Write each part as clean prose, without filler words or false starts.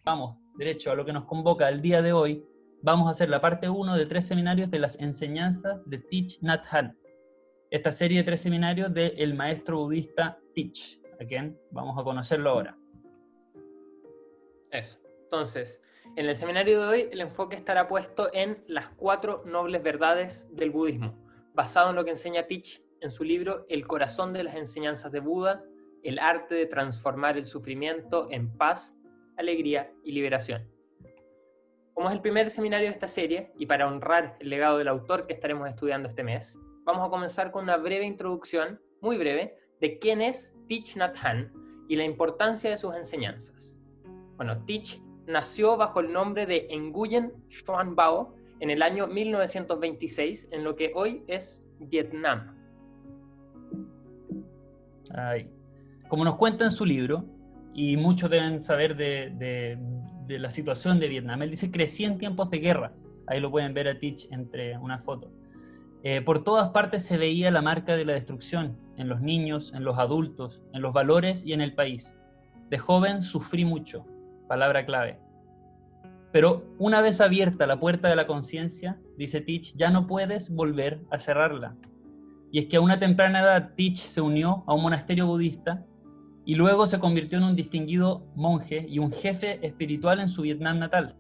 Vamos, derecho a lo que nos convoca el día de hoy. Vamos a hacer la parte 1 de 3 seminarios de las enseñanzas de Thich Nhat Hanh. Esta serie de 3 seminarios del maestro budista Thich, a quien vamos a conocerlo ahora. Eso. Entonces, en el seminario de hoy el enfoque estará puesto en las 4 nobles verdades del budismo, basado en lo que enseña Thich en su libro El corazón de las enseñanzas de Buda, el arte de transformar el sufrimiento en paz, alegría y liberación. Como es el primer seminario de esta serie, y para honrar el legado del autor que estaremos estudiando este mes, vamos a comenzar con una breve introducción, muy breve, de quién es Thich Nhat Hanh y la importancia de sus enseñanzas. Bueno, Thich nació bajo el nombre de Nguyen Xuan Bao en el año 1926, en lo que hoy es Vietnam. Ay. Como nos cuenta en su libro, y muchos deben saber de la situación de Vietnam, él dice: crecí en tiempos de guerra. Ahí lo pueden ver a Thich entre una foto. Por todas partes se veía la marca de la destrucción, en los niños, en los adultos, en los valores y en el país. De joven sufrí mucho, palabra clave. Pero una vez abierta la puerta de la conciencia, dice Thich, ya no puedes volver a cerrarla. Y es que a una temprana edad Thich se unió a un monasterio budista y luego se convirtió en un distinguido monje y un jefe espiritual en su Vietnam natal.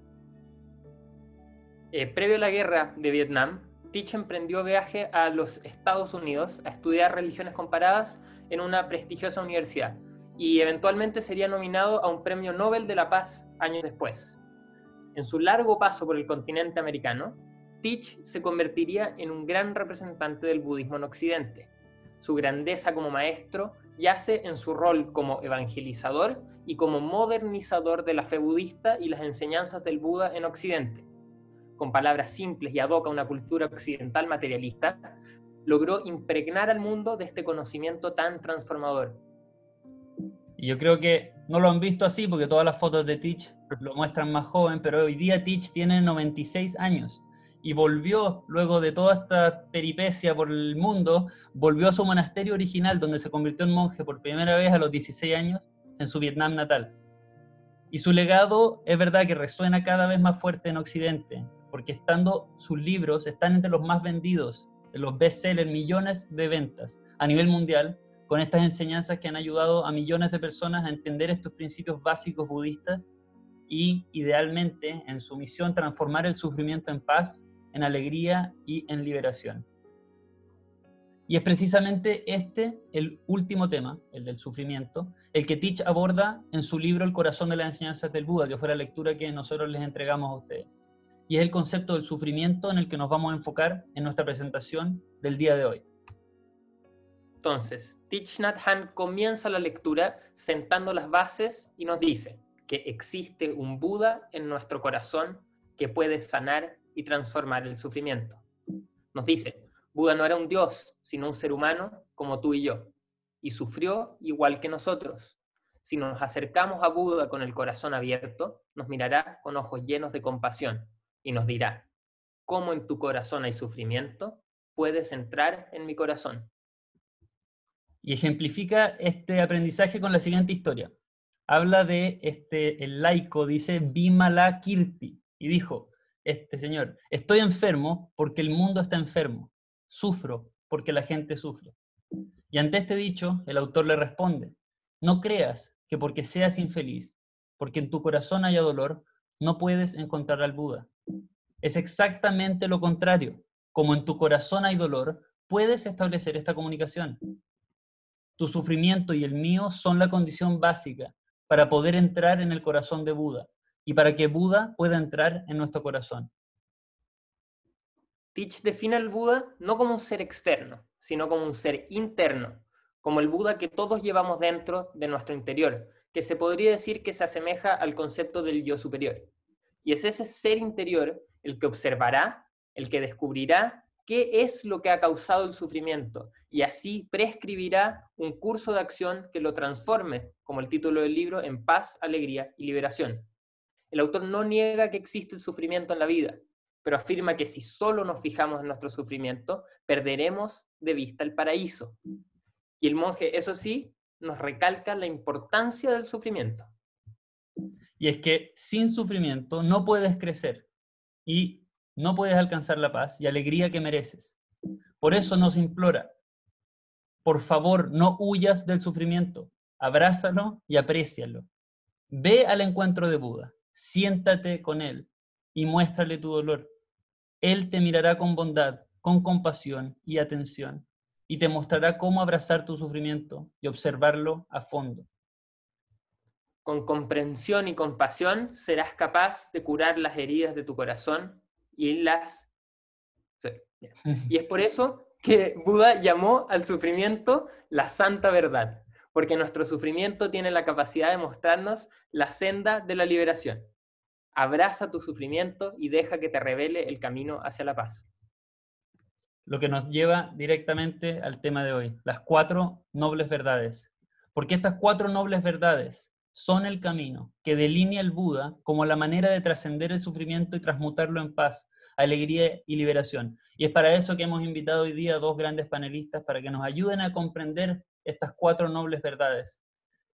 Previo a la guerra de Vietnam, Thich emprendió viaje a los Estados Unidos a estudiar religiones comparadas en una prestigiosa universidad y eventualmente sería nominado a un premio Nobel de la Paz años después. En su largo paso por el continente americano, Thich se convertiría en un gran representante del budismo en Occidente. Su grandeza como maestro yace en su rol como evangelizador y como modernizador de la fe budista y las enseñanzas del Buda en Occidente. Con palabras simples y ad hoc a una cultura occidental materialista, logró impregnar al mundo de este conocimiento tan transformador. Y yo creo que no lo han visto así porque todas las fotos de Thich lo muestran más joven, pero hoy día Thich tiene 96 años y volvió, luego de toda esta peripecia por el mundo, volvió a su monasterio original donde se convirtió en monje por primera vez a los 16 años en su Vietnam natal. Y su legado es verdad que resuena cada vez más fuerte en Occidente, porque sus libros están entre los más vendidos, en los bestsellers, millones de ventas a nivel mundial, con estas enseñanzas que han ayudado a millones de personas a entender estos principios básicos budistas y, idealmente, en su misión, transformar el sufrimiento en paz, en alegría y en liberación. Y es precisamente el último tema, el del sufrimiento, el que Thich aborda en su libro El corazón de las enseñanzas del Buda, que fue la lectura que nosotros les entregamos a ustedes. Y es el concepto del sufrimiento en el que nos vamos a enfocar en nuestra presentación del día de hoy. Entonces, Thich Nhat Hanh comienza la lectura sentando las bases y nos dice que existe un Buda en nuestro corazón que puede sanar y transformar el sufrimiento. Nos dice: Buda no era un dios, sino un ser humano como tú y yo, y sufrió igual que nosotros. Si nos acercamos a Buda con el corazón abierto, nos mirará con ojos llenos de compasión y nos dirá: ¿cómo en tu corazón hay sufrimiento? Puedes entrar en mi corazón. Y ejemplifica este aprendizaje con la siguiente historia. Habla de el laico, dice Bimala Kirti, y dijo, este señor: estoy enfermo porque el mundo está enfermo, sufro porque la gente sufre. Y ante este dicho, el autor le responde: no creas que porque seas infeliz, porque en tu corazón haya dolor, no puedes encontrar al Buda. Es exactamente lo contrario. Como en tu corazón hay dolor, puedes establecer esta comunicación. Tu sufrimiento y el mío son la condición básica para poder entrar en el corazón de Buda y para que Buda pueda entrar en nuestro corazón. Thich define al Buda no como un ser externo, sino como un ser interno, como el Buda que todos llevamos dentro de nuestro interior, que se podría decir que se asemeja al concepto del yo superior. Y es ese ser interior el que observará, el que descubrirá qué es lo que ha causado el sufrimiento, y así prescribirá un curso de acción que lo transforme, como el título del libro, en paz, alegría y liberación. El autor no niega que existe el sufrimiento en la vida, pero afirma que si solo nos fijamos en nuestro sufrimiento, perderemos de vista el paraíso. Y el monje, eso sí, nos recalca la importancia del sufrimiento. Y es que sin sufrimiento no puedes crecer y no puedes alcanzar la paz y alegría que mereces. Por eso nos implora, por favor, no huyas del sufrimiento, abrázalo y aprécialo. Ve al encuentro de Buda, siéntate con él y muéstrale tu dolor. Él te mirará con bondad, con compasión y atención, y te mostrará cómo abrazar tu sufrimiento y observarlo a fondo. Con comprensión y compasión serás capaz de curar las heridas de tu corazón y las... Sí. Y es por eso que Buda llamó al sufrimiento la santa verdad, porque nuestro sufrimiento tiene la capacidad de mostrarnos la senda de la liberación. Abraza tu sufrimiento y deja que te revele el camino hacia la paz. Lo que nos lleva directamente al tema de hoy, las 4 nobles verdades. Porque estas 4 nobles verdades son el camino que delinea el Buda como la manera de trascender el sufrimiento y transmutarlo en paz, alegría y liberación. Y es para eso que hemos invitado hoy día a 2 grandes panelistas para que nos ayuden a comprender estas 4 nobles verdades.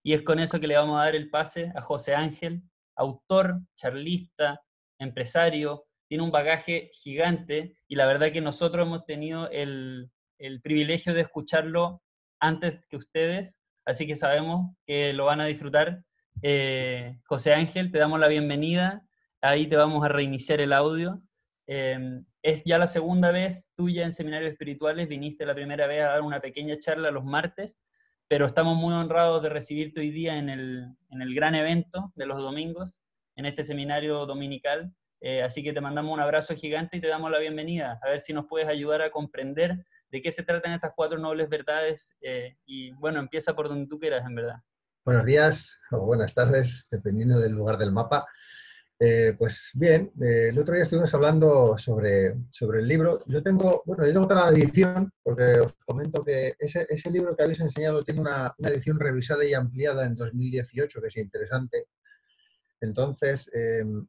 Y es con eso que le vamos a dar el pase a José Ángel, autor, charlista, empresario, tiene un bagaje gigante y la verdad que nosotros hemos tenido el privilegio de escucharlo antes que ustedes, así que sabemos que lo van a disfrutar. José Ángel, te damos la bienvenida, ahí te vamos a reiniciar el audio. Es ya la segunda vez tuya en Seminarios Espirituales, viniste la primera vez a dar una pequeña charla los martes, pero estamos muy honrados de recibirte hoy día en el gran evento de los domingos, en este seminario dominical. Así que te mandamos un abrazo gigante y te damos la bienvenida. A ver si nos puedes ayudar a comprender de qué se tratan estas 4 nobles verdades. Y bueno, empieza por donde tú quieras, en verdad. Buenos días o buenas tardes, dependiendo del lugar del mapa. Pues bien, el otro día estuvimos hablando sobre el libro. Yo tengo otra edición, porque os comento que ese libro que habéis enseñado tiene una edición revisada y ampliada en 2018, que es interesante. Entonces,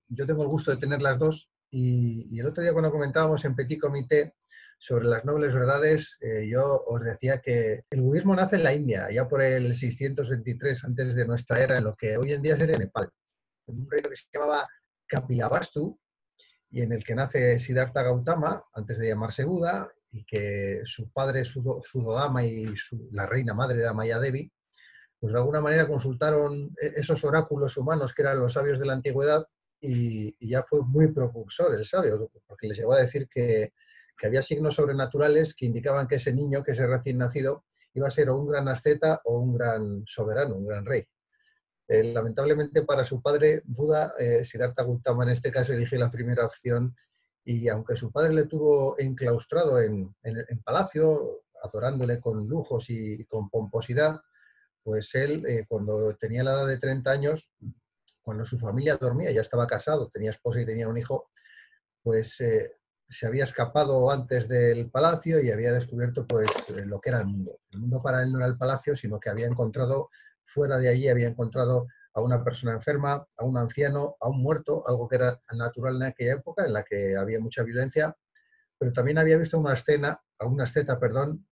yo tengo el gusto de tener las dos y el otro día cuando comentábamos en Petit Comité sobre las nobles verdades, yo os decía que el budismo nace en la India, ya por el 623 antes de nuestra era, en lo que hoy en día sería Nepal, en un reino que se llamaba Kapilavastu y en el que nace Siddhartha Gautama antes de llamarse Buda y que su padre Sudodama y la reina madre era Maya Devi, pues de alguna manera consultaron esos oráculos humanos que eran los sabios de la antigüedad y ya fue muy propulsor el sabio, porque les llegó a decir que había signos sobrenaturales que indicaban que ese niño, que ese recién nacido, iba a ser o un gran asceta o un gran soberano, un gran rey. Lamentablemente para su padre, Buda, Siddhartha Gautama en este caso eligió la primera opción y aunque su padre le tuvo enclaustrado en palacio, adorándole con lujos y con pomposidad, pues él, cuando tenía la edad de 30 años, cuando su familia dormía, ya estaba casado, tenía esposa y tenía un hijo, pues se había escapado antes del palacio y había descubierto pues lo que era el mundo. El mundo para él no era el palacio, sino que había encontrado, fuera de allí, había encontrado a una persona enferma, a un anciano, a un muerto, algo que era natural en aquella época, en la que había mucha violencia, pero también había visto una asceta,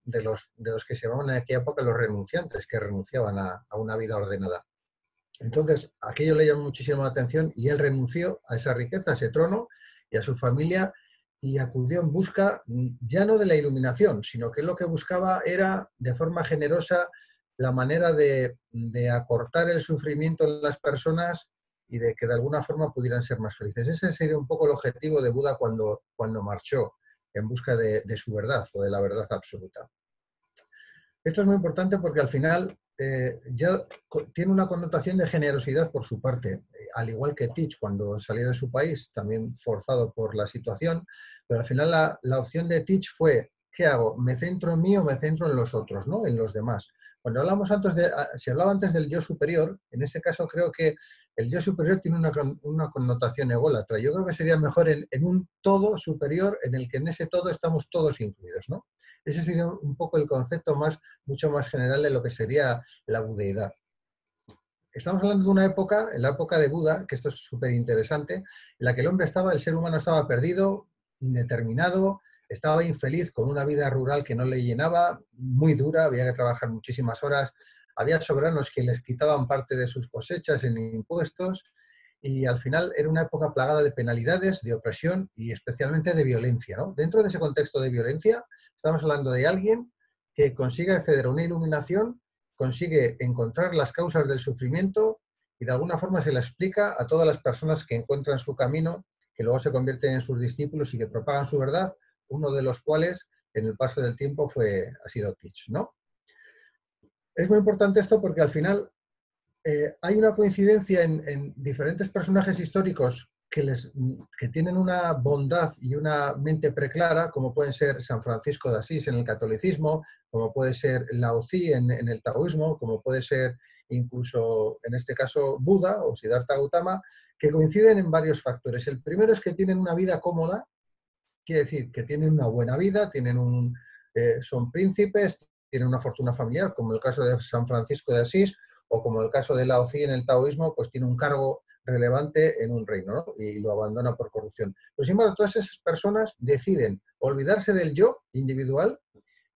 de los que se llamaban en aquella época los renunciantes, que renunciaban a una vida ordenada. Entonces, aquello le llamó muchísimo la atención y él renunció a esa riqueza, a ese trono y a su familia y acudió en busca ya no de la iluminación, sino que lo que buscaba era, de forma generosa, la manera de acortar el sufrimiento en las personas y de que de alguna forma pudieran ser más felices. Ese sería un poco el objetivo de Buda cuando marchó en busca de su verdad o de la verdad absoluta. Esto es muy importante porque al final ya tiene una connotación de generosidad por su parte, al igual que Teach cuando salió de su país, también forzado por la situación, pero al final la opción de Teach fue, ¿qué hago? ¿Me centro en mí o me centro en los otros, ¿no? En los demás? Cuando hablamos se hablaba antes del yo superior, en ese caso creo que el yo superior tiene una connotación ególatra. Yo creo que sería mejor en un todo superior en el que en ese todo estamos todos incluidos, ¿no? Ese sería un poco el concepto mucho más general de lo que sería la budeidad. Estamos hablando de una época, en la época de Buda, que esto es súper interesante, en la que el ser humano estaba perdido, indeterminado, estaba infeliz con una vida rural que no le llenaba, muy dura, había que trabajar muchísimas horas, había soberanos que les quitaban parte de sus cosechas en impuestos y al final era una época plagada de penalidades, de opresión y especialmente de violencia, ¿no? Dentro de ese contexto de violencia estamos hablando de alguien que consigue acceder a una iluminación, consigue encontrar las causas del sufrimiento y de alguna forma se la explica a todas las personas que encuentran su camino, que luego se convierten en sus discípulos y que propagan su verdad, uno de los cuales en el paso del tiempo ha sido Teach, ¿no? Es muy importante esto porque al final hay una coincidencia en diferentes personajes históricos que tienen una bondad y una mente preclara, como pueden ser San Francisco de Asís en el catolicismo, como puede ser Lao Tzu en el taoísmo, como puede ser incluso, en este caso, Buda o Siddhartha Gautama, que coinciden en varios factores. El primero es que tienen una vida cómoda, quiere decir que tienen una buena vida, son príncipes, tienen una fortuna familiar, como el caso de San Francisco de Asís, o como el caso de Lao Tzu en el taoísmo, pues tiene un cargo relevante en un reino, ¿no? Y lo abandona por corrupción. Pero sin embargo, todas esas personas deciden olvidarse del yo individual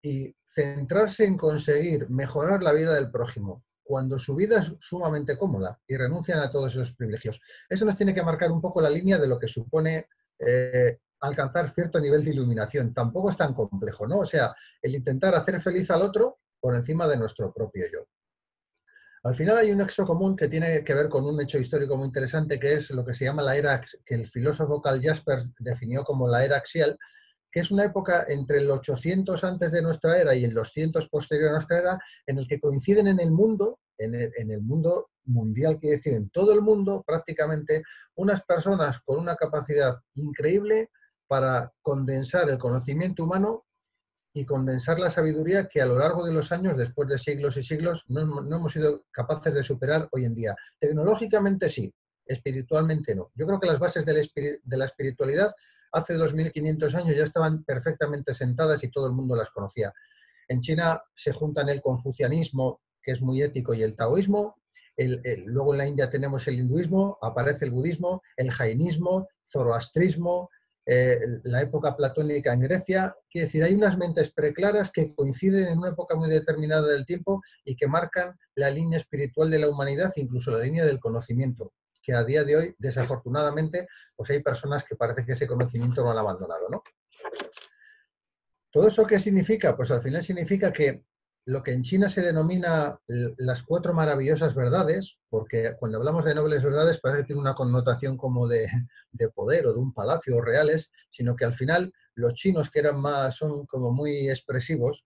y centrarse en conseguir mejorar la vida del prójimo, cuando su vida es sumamente cómoda y renuncian a todos esos privilegios. Eso nos tiene que marcar un poco la línea de lo que supone alcanzar cierto nivel de iluminación. Tampoco es tan complejo, ¿no? O sea, el intentar hacer feliz al otro por encima de nuestro propio yo. Al final hay un nexo común que tiene que ver con un hecho histórico muy interesante, que es lo que se llama la era, que el filósofo Karl Jaspers definió como la era axial, que es una época entre el 800 antes de nuestra era y el 200 posterior a nuestra era, en el que coinciden en el mundo, en el mundo mundial, quiere decir, en todo el mundo prácticamente, unas personas con una capacidad increíble para condensar el conocimiento humano y condensar la sabiduría que a lo largo de los años, después de siglos y siglos, no hemos sido capaces de superar hoy en día. Tecnológicamente sí, espiritualmente no. Yo creo que las bases de la espiritualidad hace 2500 años ya estaban perfectamente sentadas y todo el mundo las conocía. En China se juntan el confucianismo, que es muy ético, y el taoísmo. Luego en la India tenemos el hinduismo, aparece el budismo, el jainismo, zoroastrismo, la época platónica en Grecia. Quiere decir, hay unas mentes preclaras que coinciden en una época muy determinada del tiempo y que marcan la línea espiritual de la humanidad, incluso la línea del conocimiento, que a día de hoy, desafortunadamente, pues hay personas que parece que ese conocimiento lo han abandonado, ¿no? ¿Todo eso qué significa? Pues al final significa que lo que en China se denomina las 4 maravillosas verdades, porque cuando hablamos de nobles verdades parece que tiene una connotación como de poder o de un palacio o reales, sino que al final los chinos, que son como muy expresivos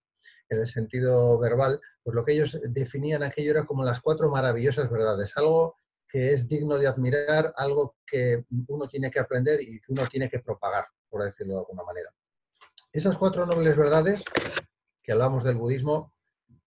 en el sentido verbal, pues lo que ellos definían aquello era como las 4 maravillosas verdades, algo que es digno de admirar, algo que uno tiene que aprender y que uno tiene que propagar, por decirlo de alguna manera. Esas 4 nobles verdades, que hablamos del budismo,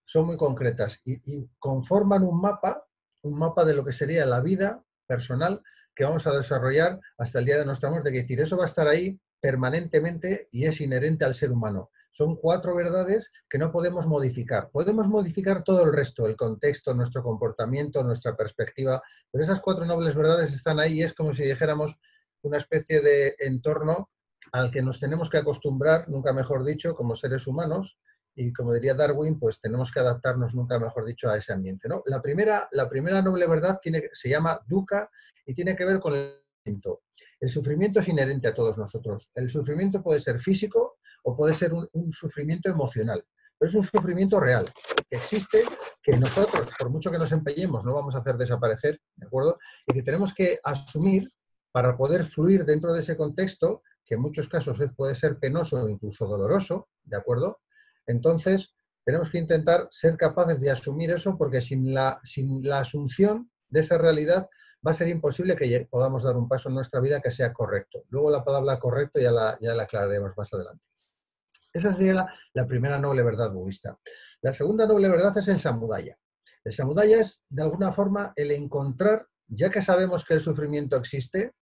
son muy concretas y conforman un mapa de lo que sería la vida personal que vamos a desarrollar hasta el día de nuestra muerte. Es decir, eso va a estar ahí permanentemente y es inherente al ser humano. Son 4 verdades que no podemos modificar. Podemos modificar todo el resto, el contexto, nuestro comportamiento, nuestra perspectiva, pero esas 4 nobles verdades están ahí y es como si dijéramos una especie de entorno al que nos tenemos que acostumbrar, nunca mejor dicho, como seres humanos, y como diría Darwin, pues tenemos que adaptarnos, nunca mejor dicho, a ese ambiente, ¿no? La primera noble verdad se llama dukkha y tiene que ver con el sufrimiento. El sufrimiento es inherente a todos nosotros. El sufrimiento puede ser físico o puede ser un sufrimiento emocional, pero es un sufrimiento real, que existe, que nosotros, por mucho que nos empeñemos, no vamos a hacer desaparecer, ¿de acuerdo? Y que tenemos que asumir para poder fluir dentro de ese contexto, que en muchos casos puede ser penoso o incluso doloroso, ¿de acuerdo? Entonces, tenemos que intentar ser capaces de asumir eso porque sin la asunción de esa realidad va a ser imposible que podamos dar un paso en nuestra vida que sea correcto. Luego la palabra correcto ya la aclararemos más adelante. Esa sería la primera noble verdad budista. La segunda noble verdad es el samudaya. El samudaya es, de alguna forma, el encontrar, ya que sabemos que el sufrimiento existe,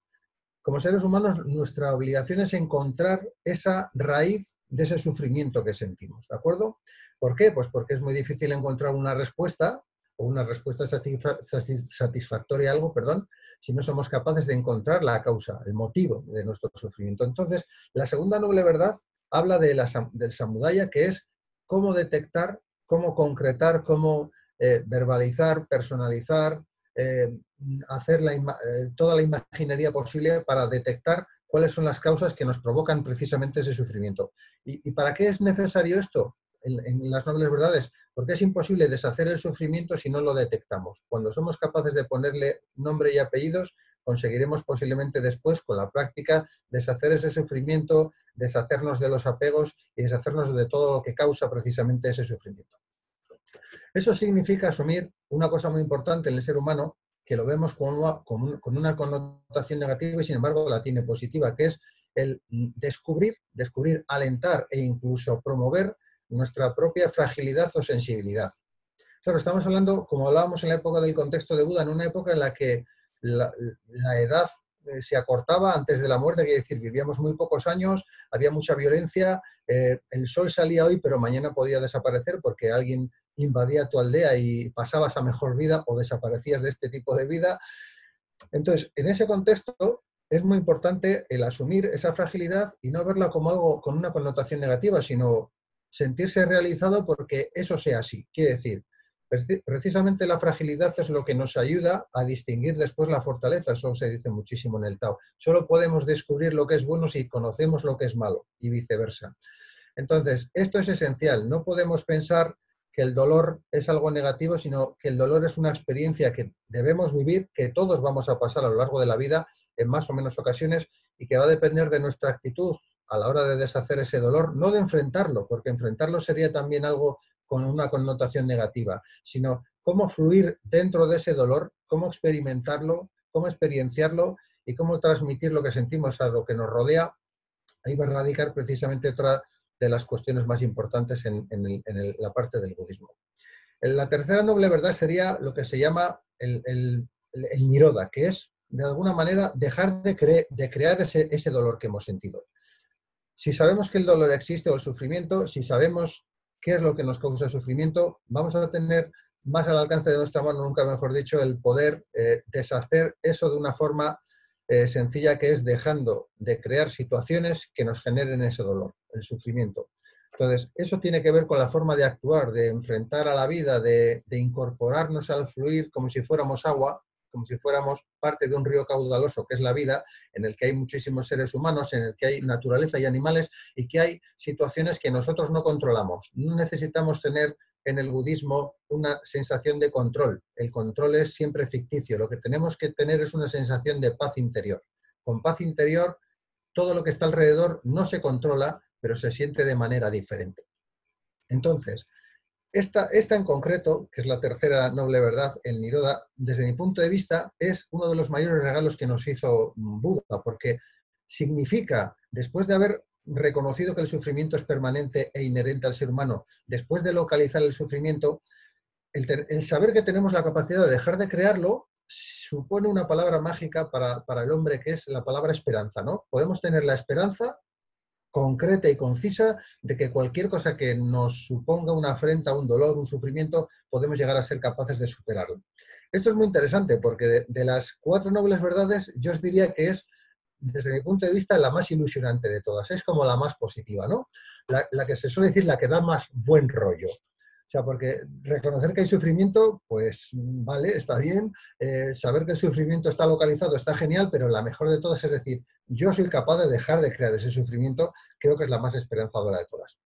como seres humanos, nuestra obligación es encontrar esa raíz de ese sufrimiento que sentimos, ¿de acuerdo? ¿Por qué? Pues porque es muy difícil encontrar una respuesta o una respuesta satisfactoria a algo, perdón, si no somos capaces de encontrar la causa, el motivo de nuestro sufrimiento. Entonces, la segunda noble verdad habla de del samudaya, que es cómo detectar, cómo concretar, cómo verbalizar, personalizar, hacer toda la imaginería posible para detectar cuáles son las causas que nos provocan precisamente ese sufrimiento. ¿Y para qué es necesario esto en las nobles verdades? Porque es imposible deshacer el sufrimiento si no lo detectamos. Cuando somos capaces de ponerle nombre y apellidos, conseguiremos posiblemente después, con la práctica, deshacer ese sufrimiento, deshacernos de los apegos y deshacernos de todo lo que causa precisamente ese sufrimiento. Eso significa asumir una cosa muy importante en el ser humano, que lo vemos con una connotación negativa y sin embargo la tiene positiva, que es el descubrir, alentar e incluso promover nuestra propia fragilidad o sensibilidad. Claro, estamos hablando, como hablábamos en la época del contexto de Buda, en una época en la que la edad se acortaba antes de la muerte, quiere decir, vivíamos muy pocos años, había mucha violencia, el sol salía hoy, pero mañana podía desaparecer porque alguien invadía tu aldea y pasabas a mejor vida o desaparecías de este tipo de vida. Entonces, en ese contexto es muy importante el asumir esa fragilidad y no verla como algo con una connotación negativa, sino sentirse realizado porque eso sea así. Quiere decir, precisamente la fragilidad es lo que nos ayuda a distinguir después la fortaleza. Eso se dice muchísimo en el Tao. Solo podemos descubrir lo que es bueno si conocemos lo que es malo y viceversa. Entonces, esto es esencial. No podemos pensar que el dolor es algo negativo, sino que el dolor es una experiencia que debemos vivir, que todos vamos a pasar a lo largo de la vida en más o menos ocasiones y que va a depender de nuestra actitud a la hora de deshacer ese dolor, no de enfrentarlo, porque enfrentarlo sería también algo con una connotación negativa, sino cómo fluir dentro de ese dolor, cómo experimentarlo, cómo experienciarlo y cómo transmitir lo que sentimos a lo que nos rodea. Ahí va a radicar precisamente otra de las cuestiones más importantes en la parte del budismo. La tercera noble verdad sería lo que se llama el niroda, que es, de alguna manera, dejar de crear ese dolor que hemos sentido. Si sabemos que el dolor existe o el sufrimiento, si sabemos qué es lo que nos causa el sufrimiento, vamos a tener más al alcance de nuestra mano, nunca mejor dicho, el poder deshacer eso de una forma sencilla, que es dejando de crear situaciones que nos generen ese dolor, el sufrimiento. Entonces, eso tiene que ver con la forma de actuar, de enfrentar a la vida, de incorporarnos al fluir como si fuéramos agua, como si fuéramos parte de un río caudaloso que es la vida, en el que hay muchísimos seres humanos, en el que hay naturaleza y animales y que hay situaciones que nosotros no controlamos. No necesitamos tener en el budismo una sensación de control. El control es siempre ficticio. Lo que tenemos que tener es una sensación de paz interior. Con paz interior, todo lo que está alrededor no se controla, pero se siente de manera diferente. Entonces, esta en concreto, que es la tercera noble verdad, el Niroda, desde mi punto de vista, es uno de los mayores regalos que nos hizo Buda, porque significa, después de haber reconocido que el sufrimiento es permanente e inherente al ser humano, después de localizar el sufrimiento, el saber que tenemos la capacidad de dejar de crearlo supone una palabra mágica para el hombre, que es la palabra esperanza, ¿no? Podemos tener la esperanza concreta y concisa de que cualquier cosa que nos suponga una afrenta, un dolor, un sufrimiento, podemos llegar a ser capaces de superarlo. Esto es muy interesante porque de las 4 nobles verdades, yo os diría que es, desde mi punto de vista, la más ilusionante de todas. Es como la más positiva, ¿no? La que se suele decir la que da más buen rollo. O sea, porque reconocer que hay sufrimiento, pues vale, está bien. Saber que el sufrimiento está localizado está genial, pero la mejor de todas es decir, yo soy capaz de dejar de crear ese sufrimiento, creo que es la más esperanzadora de todas.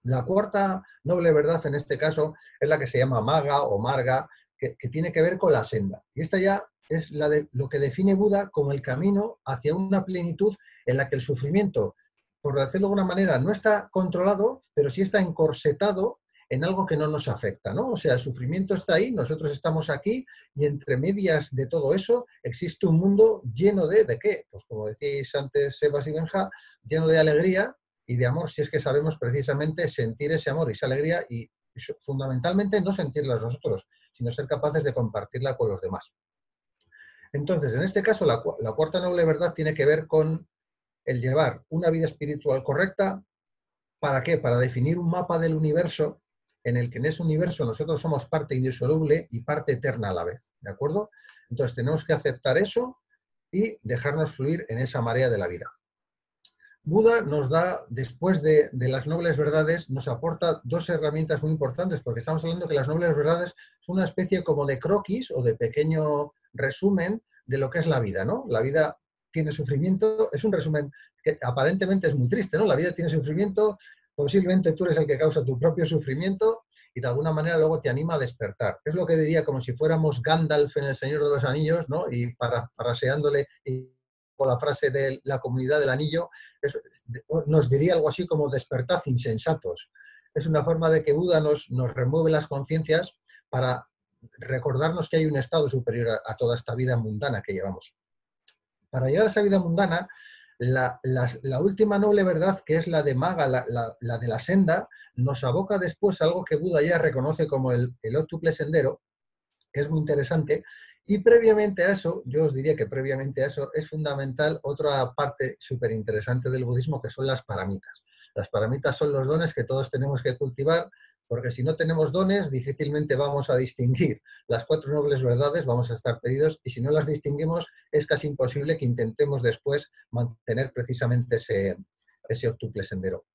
La cuarta noble verdad en este caso es la que se llama Magga o Marga, que tiene que ver con la senda. Y esta ya es lo que define Buda como el camino hacia una plenitud en la que el sufrimiento, por decirlo de alguna manera, no está controlado, pero sí está encorsetado en algo que no nos afecta, ¿no? O sea, el sufrimiento está ahí, nosotros estamos aquí y entre medias de todo eso existe un mundo lleno ¿de qué? Pues como decíais antes Sebas y Benja, lleno de alegría y de amor, si es que sabemos precisamente sentir ese amor y esa alegría y fundamentalmente no sentirlas nosotros, sino ser capaces de compartirla con los demás. Entonces, en este caso, la cuarta noble verdad tiene que ver con el llevar una vida espiritual correcta. ¿Para qué? Para definir un mapa del universo en el que en ese universo nosotros somos parte indisoluble y parte eterna a la vez, ¿de acuerdo? Entonces tenemos que aceptar eso y dejarnos fluir en esa marea de la vida. Buda nos da, después de las nobles verdades, nos aporta dos herramientas muy importantes, porque estamos hablando que las nobles verdades son una especie como de croquis o de pequeño resumen de lo que es la vida, ¿no? La vida tiene sufrimiento, es un resumen que aparentemente es muy triste, ¿no? La vida tiene sufrimiento, posiblemente tú eres el que causa tu propio sufrimiento y de alguna manera luego te anima a despertar. Es lo que diría como si fuéramos Gandalf en El Señor de los Anillos, ¿no? Y paraseándole con la frase de la comunidad del anillo, nos diría algo así como despertad insensatos. Es una forma de que Buda nos remueve las conciencias para recordarnos que hay un estado superior a toda esta vida mundana que llevamos. Para llegar a esa vida mundana, la última noble verdad, que es la de Maga, la de la senda, nos aboca después a algo que Buda ya reconoce como el óctuple sendero, que es muy interesante. Y previamente a eso, yo os diría que previamente a eso es fundamental otra parte súper interesante del budismo, que son las paramitas. Las paramitas son los dones que todos tenemos que cultivar, porque si no tenemos dones, difícilmente vamos a distinguir las cuatro nobles verdades, vamos a estar perdidos, y si no las distinguimos, es casi imposible que intentemos después mantener precisamente ese octuple sendero.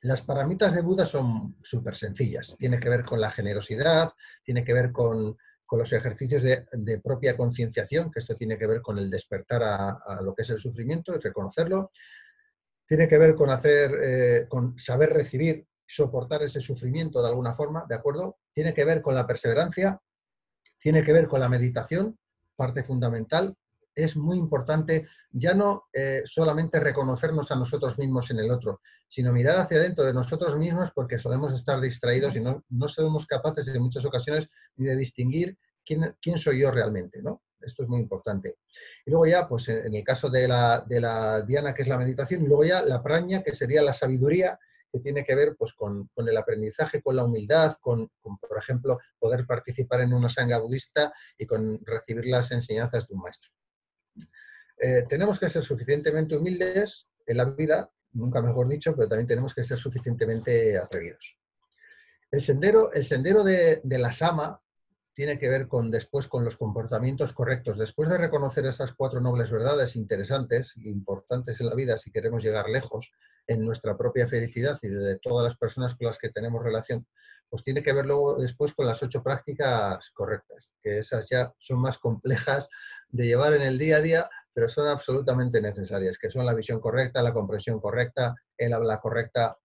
Las paramitas de Buda son súper sencillas. Tiene que ver con la generosidad, tiene que ver con los ejercicios de propia concienciación, que esto tiene que ver con el despertar a lo que es el sufrimiento y reconocerlo. Tiene que ver con con saber recibir, soportar ese sufrimiento de alguna forma, ¿de acuerdo? Tiene que ver con la perseverancia, tiene que ver con la meditación, parte fundamental. Es muy importante ya no solamente reconocernos a nosotros mismos en el otro, sino mirar hacia adentro de nosotros mismos, porque solemos estar distraídos y no somos capaces en muchas ocasiones ni de distinguir quién soy yo realmente, ¿no? Esto es muy importante. Y luego ya, pues en el caso de la dhyana, que es la meditación, y luego ya la praña, que sería la sabiduría, que tiene que ver pues, con el aprendizaje, con la humildad, con, por ejemplo, poder participar en una sangha budista y con recibir las enseñanzas de un maestro. Tenemos que ser suficientemente humildes en la vida, nunca mejor dicho, pero también tenemos que ser suficientemente atrevidos. El sendero de la Sama tiene que ver después con los comportamientos correctos. Después de reconocer esas cuatro nobles verdades interesantes e importantes en la vida si queremos llegar lejos en nuestra propia felicidad y de todas las personas con las que tenemos relación, pues tiene que ver luego después con las 8 prácticas correctas, que esas ya son más complejas de llevar en el día a día, pero son absolutamente necesarias, que son la visión correcta, la comprensión correcta, el habla correcta,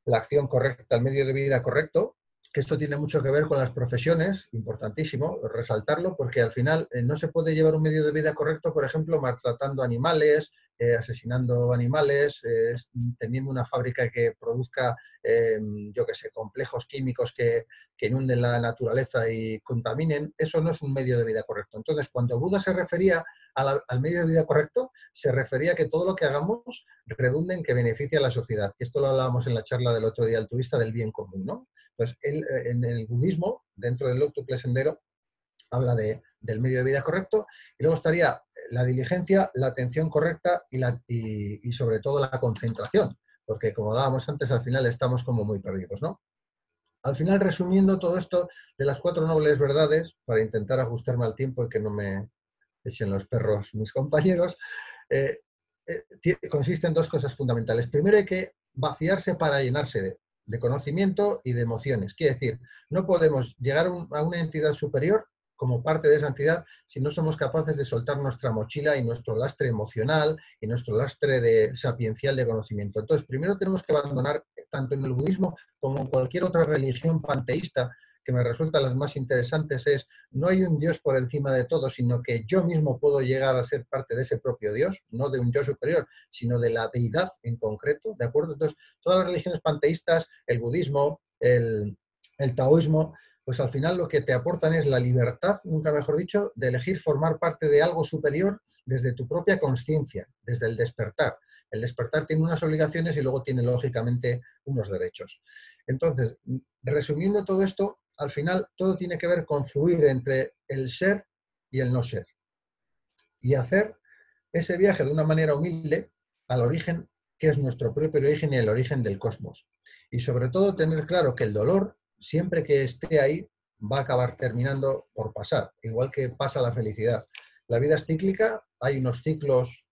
la acción correcta, el medio de vida correcto, que esto tiene mucho que ver con las profesiones, importantísimo resaltarlo, porque al final no se puede llevar un medio de vida correcto, por ejemplo, maltratando animales, asesinando animales, teniendo una fábrica que produzca, yo qué sé, complejos químicos que inunden la naturaleza y contaminen. Eso no es un medio de vida correcto. Entonces, cuando Buda se refería al medio de vida correcto, se refería a que todo lo que hagamos redunde en que beneficie a la sociedad. Que esto lo hablábamos en la charla del otro día altruista del bien común, ¿no? Pues en el budismo, dentro del octuple sendero, habla del medio de vida correcto, y luego estaría la diligencia, la atención correcta y sobre todo la concentración, porque como hablábamos antes, al final estamos como muy perdidos, ¿no? Al final, resumiendo todo esto de las 4 nobles verdades, para intentar ajustarme al tiempo y que no me echen los perros mis compañeros, consiste en 2 cosas fundamentales. Primero, hay que vaciarse para llenarse de conocimiento y de emociones. Quiere decir, no podemos llegar a una entidad superior como parte de esa entidad si no somos capaces de soltar nuestra mochila y nuestro lastre emocional y nuestro lastre sapiencial de conocimiento. Entonces, primero tenemos que abandonar, tanto en el budismo como en cualquier otra religión panteísta, que me resultan las más interesantes, no hay un Dios por encima de todo, sino que yo mismo puedo llegar a ser parte de ese propio Dios, no de un yo superior, sino de la deidad en concreto, ¿de acuerdo? Entonces, todas las religiones panteístas, el budismo, el taoísmo, pues al final lo que te aportan es la libertad, nunca mejor dicho, de elegir formar parte de algo superior desde tu propia conciencia, desde el despertar. El despertar tiene unas obligaciones y luego tiene, lógicamente, unos derechos. Entonces, resumiendo todo esto, al final todo tiene que ver con fluir entre el ser y el no ser. Y hacer ese viaje de una manera humilde al origen, que es nuestro propio origen y el origen del cosmos. Y sobre todo tener claro que el dolor siempre que esté ahí, va a acabar terminando por pasar, igual que pasa la felicidad. La vida es cíclica, hay unos ciclos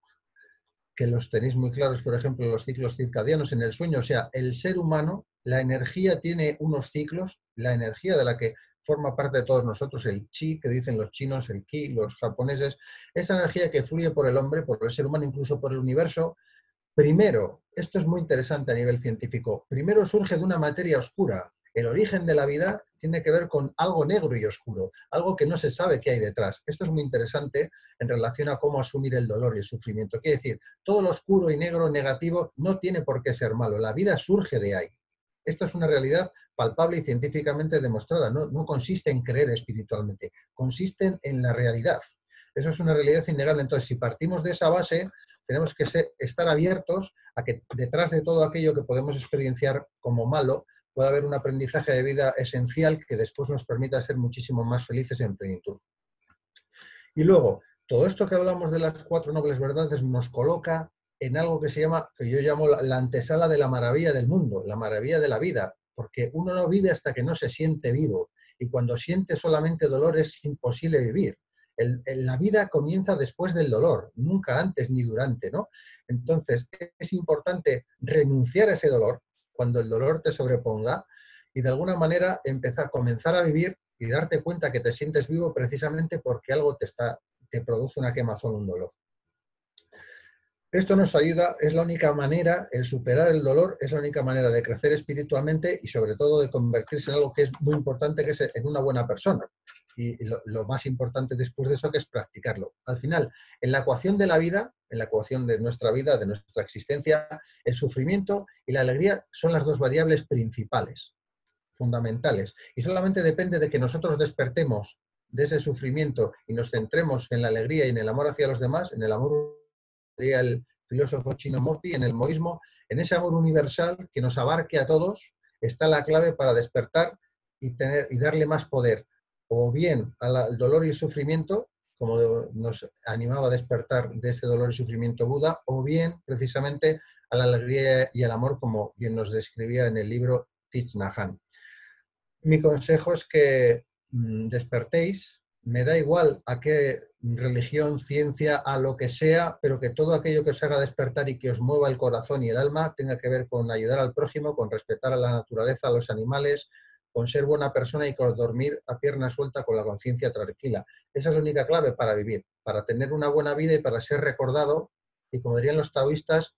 que los tenéis muy claros, por ejemplo, los ciclos circadianos en el sueño. O sea, el ser humano, la energía tiene unos ciclos, la energía de la que forma parte de todos nosotros, el chi, que dicen los chinos, el ki, los japoneses, esa energía que fluye por el hombre, por el ser humano, incluso por el universo. Primero, esto es muy interesante a nivel científico, primero surge de una materia oscura. El origen de la vida tiene que ver con algo negro y oscuro, algo que no se sabe qué hay detrás. Esto es muy interesante en relación a cómo asumir el dolor y el sufrimiento. Quiere decir, todo lo oscuro y negro, negativo, no tiene por qué ser malo. La vida surge de ahí. Esto es una realidad palpable y científicamente demostrada. No consiste en creer espiritualmente, consiste en la realidad. Eso es una realidad innegable. Entonces, si partimos de esa base, tenemos que estar abiertos a que detrás de todo aquello que podemos experienciar como malo, puede haber un aprendizaje de vida esencial que después nos permita ser muchísimo más felices en plenitud. Y luego, todo esto que hablamos de las 4 nobles verdades nos coloca en algo que se llama, que yo llamo la antesala de la maravilla del mundo, la maravilla de la vida, porque uno no vive hasta que no se siente vivo, y cuando siente solamente dolor es imposible vivir. La vida comienza después del dolor, nunca antes ni durante, ¿no? Entonces, es importante renunciar a ese dolor cuando el dolor te sobreponga y de alguna manera comenzar a vivir y darte cuenta que te sientes vivo precisamente porque algo te produce una quemazón, un dolor. Esto nos ayuda, es la única manera, el superar el dolor es la única manera de crecer espiritualmente y sobre todo de convertirse en algo que es muy importante, que es en una buena persona. Y lo más importante después de eso que es practicarlo. Al final, en la ecuación de la vida, en la ecuación de nuestra vida, de nuestra existencia, el sufrimiento y la alegría son las 2 variables principales, fundamentales. Y solamente depende de que nosotros despertemos de ese sufrimiento y nos centremos en la alegría y en el amor hacia los demás, en el amor, diría el filósofo chino Mozi, en el moísmo, en ese amor universal que nos abarque a todos, está la clave para despertar y darle más poder, o bien al dolor y el sufrimiento, como nos animaba a despertar de ese dolor y sufrimiento Buda, o bien precisamente a la alegría y al amor, como bien nos describía en el libro Thich Nhat Hanh. Mi consejo es que despertéis, me da igual a qué religión, ciencia, a lo que sea, pero que todo aquello que os haga despertar y que os mueva el corazón y el alma tenga que ver con ayudar al prójimo, con respetar a la naturaleza, a los animales, con ser buena persona y con dormir a pierna suelta con la conciencia tranquila. Esa es la única clave para vivir, para tener una buena vida y para ser recordado, y como dirían los taoístas,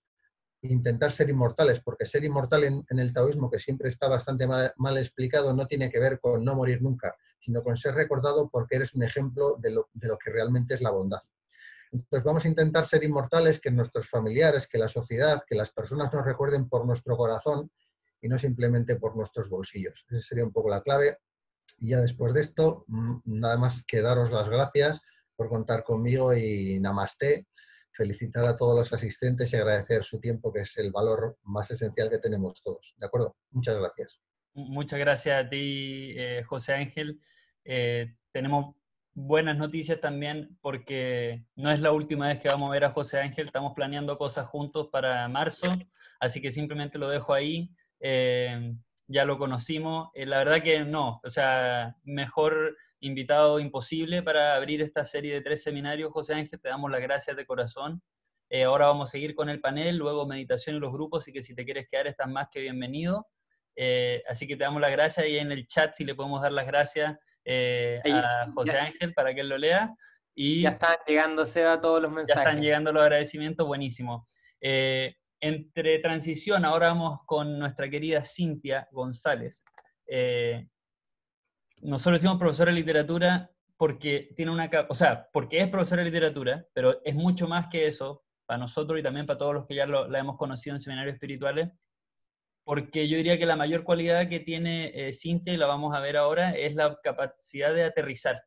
intentar ser inmortales, porque ser inmortal en el taoísmo, que siempre está bastante mal explicado, no tiene que ver con no morir nunca, sino con ser recordado porque eres un ejemplo de lo que realmente es la bondad. Entonces vamos a intentar ser inmortales, que nuestros familiares, que la sociedad, que las personas nos recuerden por nuestro corazón y no simplemente por nuestros bolsillos. Esa sería un poco la clave. Y ya después de esto, nada más que daros las gracias por contar conmigo y namaste. Felicitar a todos los asistentes y agradecer su tiempo, que es el valor más esencial que tenemos todos. ¿De acuerdo? Muchas gracias. Muchas gracias a ti, José Ángel. Tenemos buenas noticias también porque no es la última vez que vamos a ver a José Ángel. Estamos planeando cosas juntos para marzo, así que simplemente lo dejo ahí. Ya lo conocimos. La verdad que no, o sea, mejor invitado imposible para abrir esta serie de 3 seminarios. José Ángel, te damos las gracias de corazón. Ahora vamos a seguir con el panel, luego meditación y los grupos, así que si te quieres quedar estás más que bienvenido. Así que te damos las gracias y en el chat si le podemos dar las gracias a José Ángel para que él lo lea. Y ya están llegando, Seba, todos los mensajes. Ya están llegando los agradecimientos, buenísimo. Entre transición, ahora vamos con nuestra querida Cintia González. Nosotros decimos profesora de literatura porque tiene porque es profesora de literatura, pero es mucho más que eso para nosotros y también para todos los que ya la hemos conocido en seminarios espirituales, porque yo diría que la mayor cualidad que tiene Cintia, y la vamos a ver ahora, es la capacidad de aterrizar.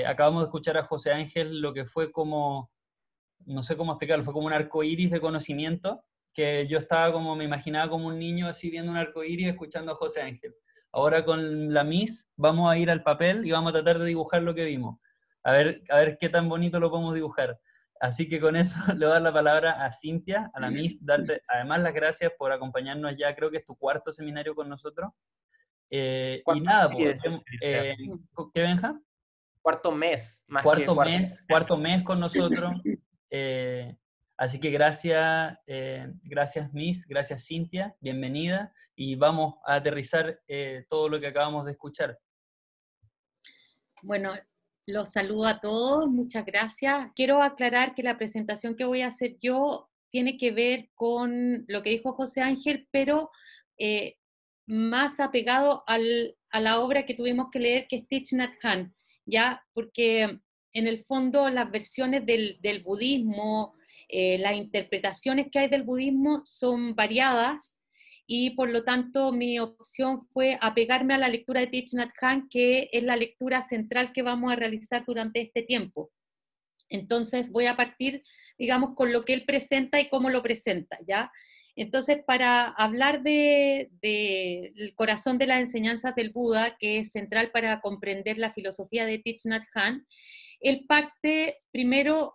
Acabamos de escuchar a José Ángel lo que fue como, no sé cómo explicarlo, fue como un arco iris de conocimiento, que yo estaba como, me imaginaba como un niño así viendo un arco iris escuchando a José Ángel. Ahora con la Miss vamos a ir al papel y vamos a tratar de dibujar lo que vimos. A ver qué tan bonito lo podemos dibujar. Así que con eso le voy a dar la palabra a Cintia, a la Miss, darte además las gracias por acompañarnos ya, creo que es tu 4º seminario con nosotros. Y Cuarto nada, mes, pues, ser. ¿qué, Benja? Cuarto mes, más que cuarto. Cuarto mes con nosotros. Así que gracias, gracias Miss, gracias Cintia, bienvenida, y vamos a aterrizar todo lo que acabamos de escuchar. Bueno, los saludo a todos, muchas gracias. Quiero aclarar que la presentación que voy a hacer yo tiene que ver con lo que dijo José Ángel, pero más apegado a la obra que tuvimos que leer, que es Thich Nhat Hanh, ¿ya? Porque en el fondo las versiones del budismo, las interpretaciones que hay del budismo son variadas, y por lo tanto mi opción fue apegarme a la lectura de Thich Nhat Hanh, que es la lectura central que vamos a realizar durante este tiempo. Entonces voy a partir, digamos, con lo que él presenta y cómo lo presenta, ¿ya? Entonces, para hablar del corazón de las enseñanzas del Buda, que es central para comprender la filosofía de Thich Nhat Hanh, él parte primero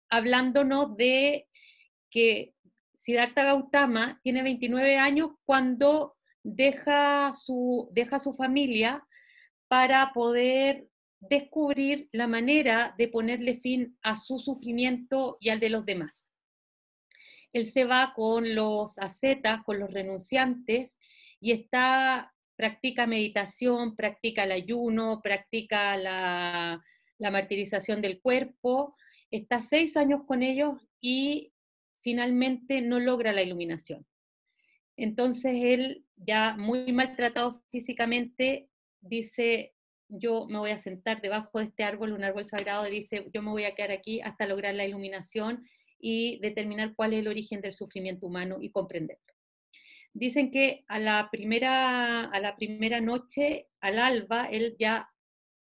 hablándonos de que Siddhartha Gautama tiene 29 años cuando deja su familia para poder descubrir la manera de ponerle fin a su sufrimiento y al de los demás. Él se va con los ascetas, con los renunciantes, y practica meditación, practica el ayuno, practica la martirización del cuerpo, está 6 años con ellos y finalmente no logra la iluminación. Entonces él, ya muy maltratado físicamente, dice: yo me voy a sentar debajo de este árbol, un árbol sagrado, y dice: yo me voy a quedar aquí hasta lograr la iluminación y determinar cuál es el origen del sufrimiento humano y comprenderlo. Dicen que a la primera noche, al alba, él ya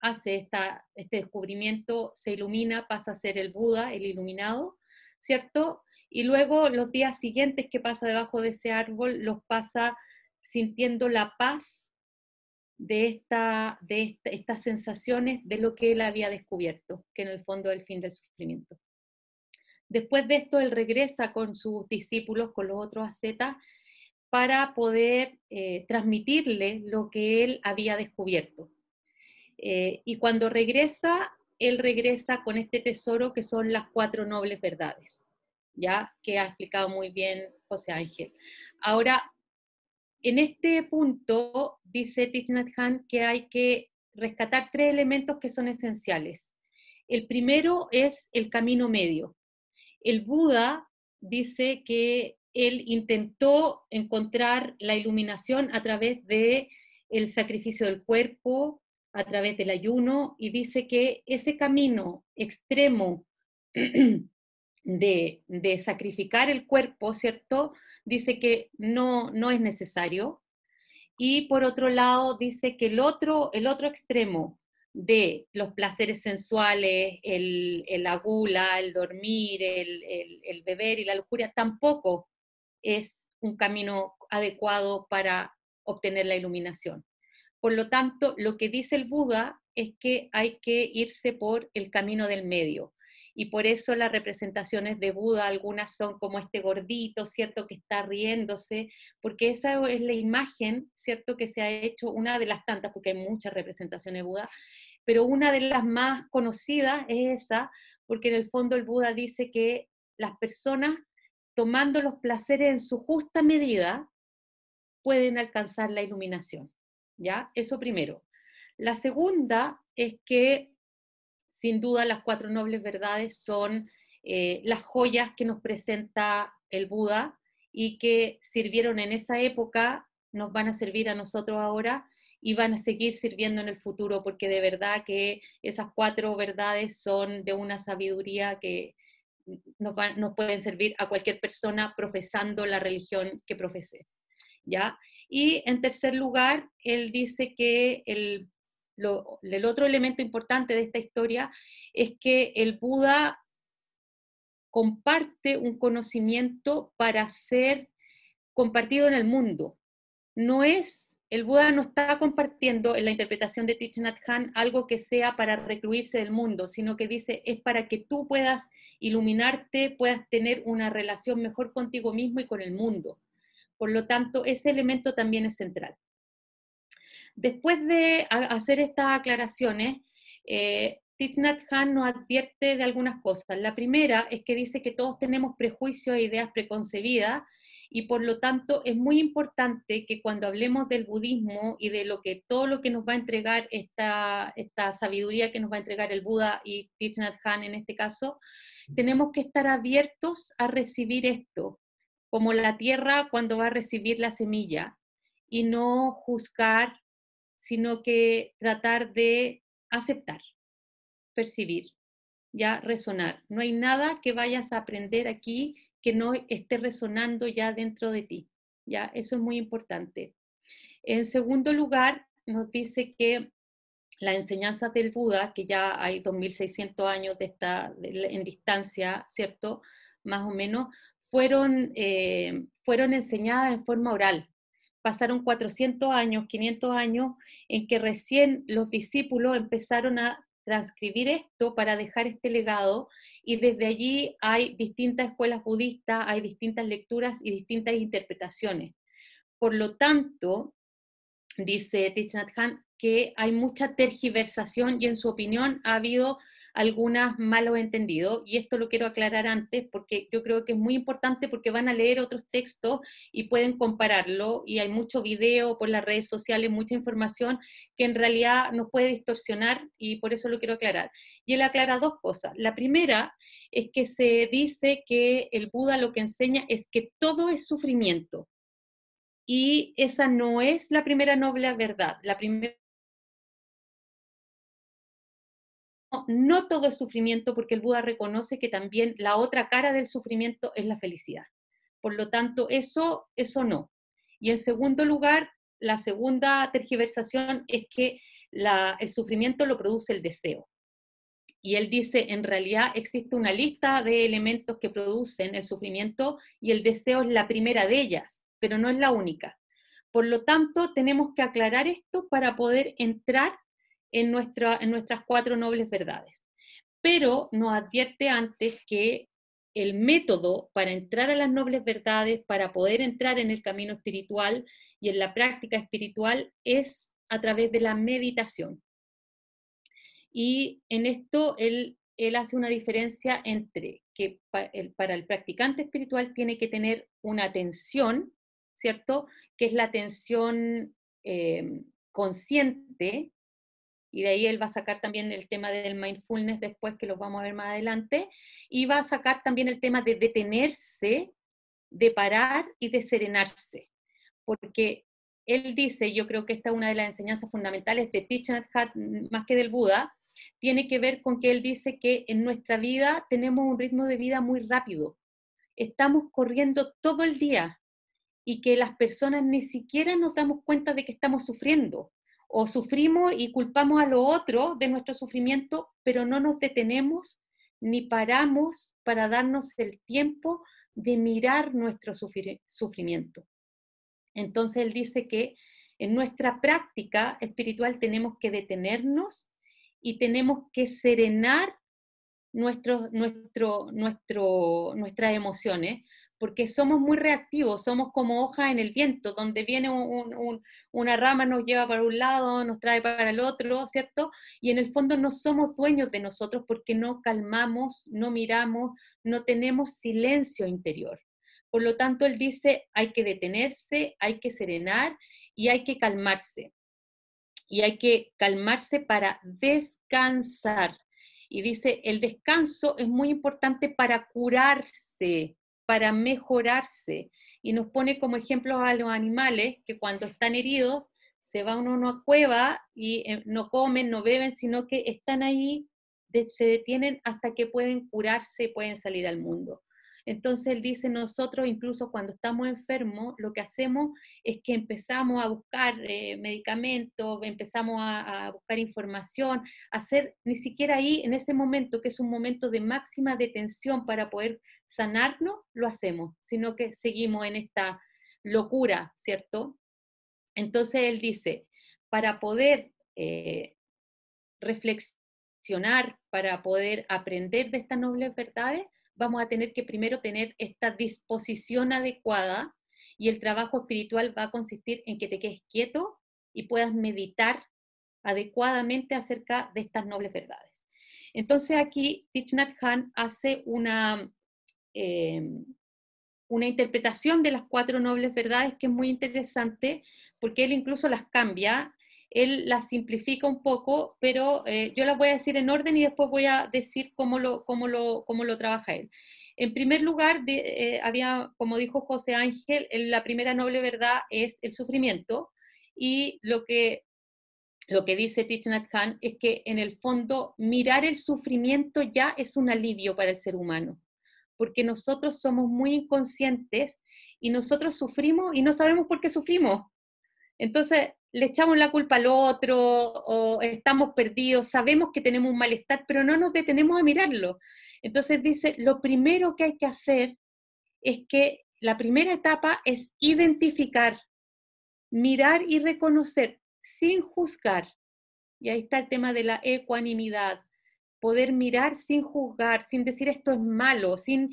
hace este descubrimiento, se ilumina, pasa a ser el Buda, el iluminado, ¿cierto? Y luego los días siguientes que pasa debajo de ese árbol, los pasa sintiendo la paz de estas sensaciones de lo que él había descubierto, que en el fondo es el fin del sufrimiento. Después de esto, él regresa con sus discípulos, con los otros ascetas, para poder transmitirle lo que él había descubierto. Y cuando regresa, él regresa con este tesoro que son las 4 nobles verdades, ¿ya? Que ha explicado muy bien José Ángel. Ahora, en este punto, dice Thich Nhat Hanh que hay que rescatar 3 elementos que son esenciales. El primero es el camino medio. El Buda dice que él intentó encontrar la iluminación a través del sacrificio del cuerpo, a través del ayuno, y dice que ese camino extremo de sacrificar el cuerpo, ¿cierto? Dice que no es necesario. Y por otro lado, dice que el otro extremo de los placeres sensuales, la gula, el dormir, el beber y la lujuria, tampoco es un camino adecuado para obtener la iluminación. Por lo tanto, lo que dice el Buda es que hay que irse por el camino del medio. Y por eso las representaciones de Buda, algunas son como este gordito, ¿cierto?, que está riéndose, porque esa es la imagen, ¿cierto?, que se ha hecho, una de las tantas, porque hay muchas representaciones de Buda, pero una de las más conocidas es esa, porque en el fondo el Buda dice que las personas, tomando los placeres en su justa medida, pueden alcanzar la iluminación, ¿ya? Eso primero. La segunda es que, sin duda, las 4 nobles verdades son las joyas que nos presenta el Buda y que sirvieron en esa época, nos van a servir a nosotros ahora y van a seguir sirviendo en el futuro, porque de verdad que esas 4 verdades son de una sabiduría que nos pueden servir a cualquier persona profesando la religión que profese, ¿ya? Y en tercer lugar, él dice que el otro elemento importante de esta historia es que el Buda comparte un conocimiento para ser compartido en el mundo. El Buda no está compartiendo en la interpretación de Thich Nhat Hanh algo que sea para recluirse del mundo, sino que dice es para que tú puedas iluminarte, puedas tener una relación mejor contigo mismo y con el mundo. Por lo tanto, ese elemento también es central. después de hacer estas aclaraciones, Thich Nhat Hanh nos advierte de algunas cosas. La primera es que dice que todos tenemos prejuicios e ideas preconcebidas, y por lo tanto es muy importante que cuando hablemos del budismo y de todo lo que nos va a entregar esta sabiduría que nos va a entregar el Buda y Thich Nhat Hanh en este caso, tenemos que estar abiertos a recibir esto, como la tierra cuando va a recibir la semilla, y no juzgar, sino que tratar de aceptar, percibir, ya resonar. No hay nada que vayas a aprender aquí que no esté resonando ya dentro de ti. Ya, eso es muy importante. En segundo lugar, nos dice que las enseñanzas del Buda, que ya hay 2600 años en distancia, ¿cierto? Más o menos, fueron enseñadas en forma oral. Pasaron 400 años, 500 años, en que recién los discípulos empezaron a transcribir esto para dejar este legado, y desde allí hay distintas escuelas budistas, hay distintas lecturas y distintas interpretaciones. Por lo tanto, dice Thich Nhat Hanh, que hay mucha tergiversación y en su opinión ha habido algunos malos entendidos, y esto lo quiero aclarar antes porque yo creo que es muy importante, porque van a leer otros textos y pueden compararlo, y hay mucho video por las redes sociales, mucha información que en realidad nos puede distorsionar, y por eso lo quiero aclarar. Y él aclara dos cosas. La primera es que se dice que el Buda lo que enseña es que todo es sufrimiento, y esa no es la primera noble verdad. La primera, no todo es sufrimiento, porque el Buda reconoce que también la otra cara del sufrimiento es la felicidad. Por lo tanto, eso no. Y en segundo lugar, la segunda tergiversación es que el sufrimiento lo produce el deseo. Y él dice, en realidad existe una lista de elementos que producen el sufrimiento, y el deseo es la primera de ellas, pero no es la única. Por lo tanto, tenemos que aclarar esto para poder entrar en nuestras cuatro nobles verdades. Pero nos advierte antes que el método para entrar a las nobles verdades, para poder entrar en el camino espiritual y en la práctica espiritual, es a través de la meditación. Y en esto él hace una diferencia entre que para el practicante espiritual tiene que tener una atención, ¿cierto? Que es la atención consciente, y de ahí él va a sacar también el tema del mindfulness después, que los vamos a ver más adelante, y va a sacar también el tema de detenerse, de parar y de serenarse, porque él dice, yo creo que esta es una de las enseñanzas fundamentales de Thich Nhat Hanh, más que del Buda, tiene que ver con que él dice que en nuestra vida tenemos un ritmo de vida muy rápido, estamos corriendo todo el día, y que las personas ni siquiera nos damos cuenta de que estamos sufriendo, o sufrimos y culpamos a lo otro de nuestro sufrimiento, pero no nos detenemos ni paramos para darnos el tiempo de mirar nuestro sufrimiento. Entonces él dice que en nuestra práctica espiritual tenemos que detenernos y tenemos que serenar nuestras emociones, porque somos muy reactivos, somos como hojas en el viento, donde viene una rama, nos lleva para un lado, nos trae para el otro, ¿cierto? Y en el fondo no somos dueños de nosotros, porque no calmamos, no miramos, no tenemos silencio interior. Por lo tanto, él dice, hay que detenerse, hay que serenar y hay que calmarse. Y hay que calmarse para descansar. Y dice, el descanso es muy importante para curarse, para mejorarse. Y nos pone como ejemplos a los animales que cuando están heridos se va uno a una cueva y no comen, no beben, sino que están ahí, se detienen hasta que pueden curarse y pueden salir al mundo. Entonces él dice, nosotros incluso cuando estamos enfermos, lo que hacemos es que empezamos a buscar medicamentos, empezamos a buscar información, hacer, ni siquiera ahí, en ese momento, que es un momento de máxima detención para poder sanarnos, lo hacemos, sino que seguimos en esta locura, ¿cierto? Entonces él dice, para poder reflexionar, para poder aprender de estas nobles verdades, vamos a tener que primero tener esta disposición adecuada, y el trabajo espiritual va a consistir en que te quedes quieto y puedas meditar adecuadamente acerca de estas nobles verdades. Entonces aquí Thich Nhat Hanh hace una interpretación de las 4 nobles verdades que es muy interesante, porque él incluso las cambia, él las simplifica un poco, pero yo las voy a decir en orden y después voy a decir cómo lo trabaja él. En primer lugar, había, como dijo José Ángel, la primera noble verdad es el sufrimiento, y lo que dice Thich Nhat Hanh es que en el fondo mirar el sufrimiento ya es un alivio para el ser humano, porque nosotros somos muy inconscientes y nosotros sufrimos y no sabemos por qué sufrimos. Entonces le echamos la culpa al otro o estamos perdidos, sabemos que tenemos un malestar, pero no nos detenemos a mirarlo. Entonces dice, lo primero que hay que hacer es que la primera etapa es identificar, mirar y reconocer sin juzgar. Y ahí está el tema de la ecuanimidad, poder mirar sin juzgar, sin decir esto es malo, sin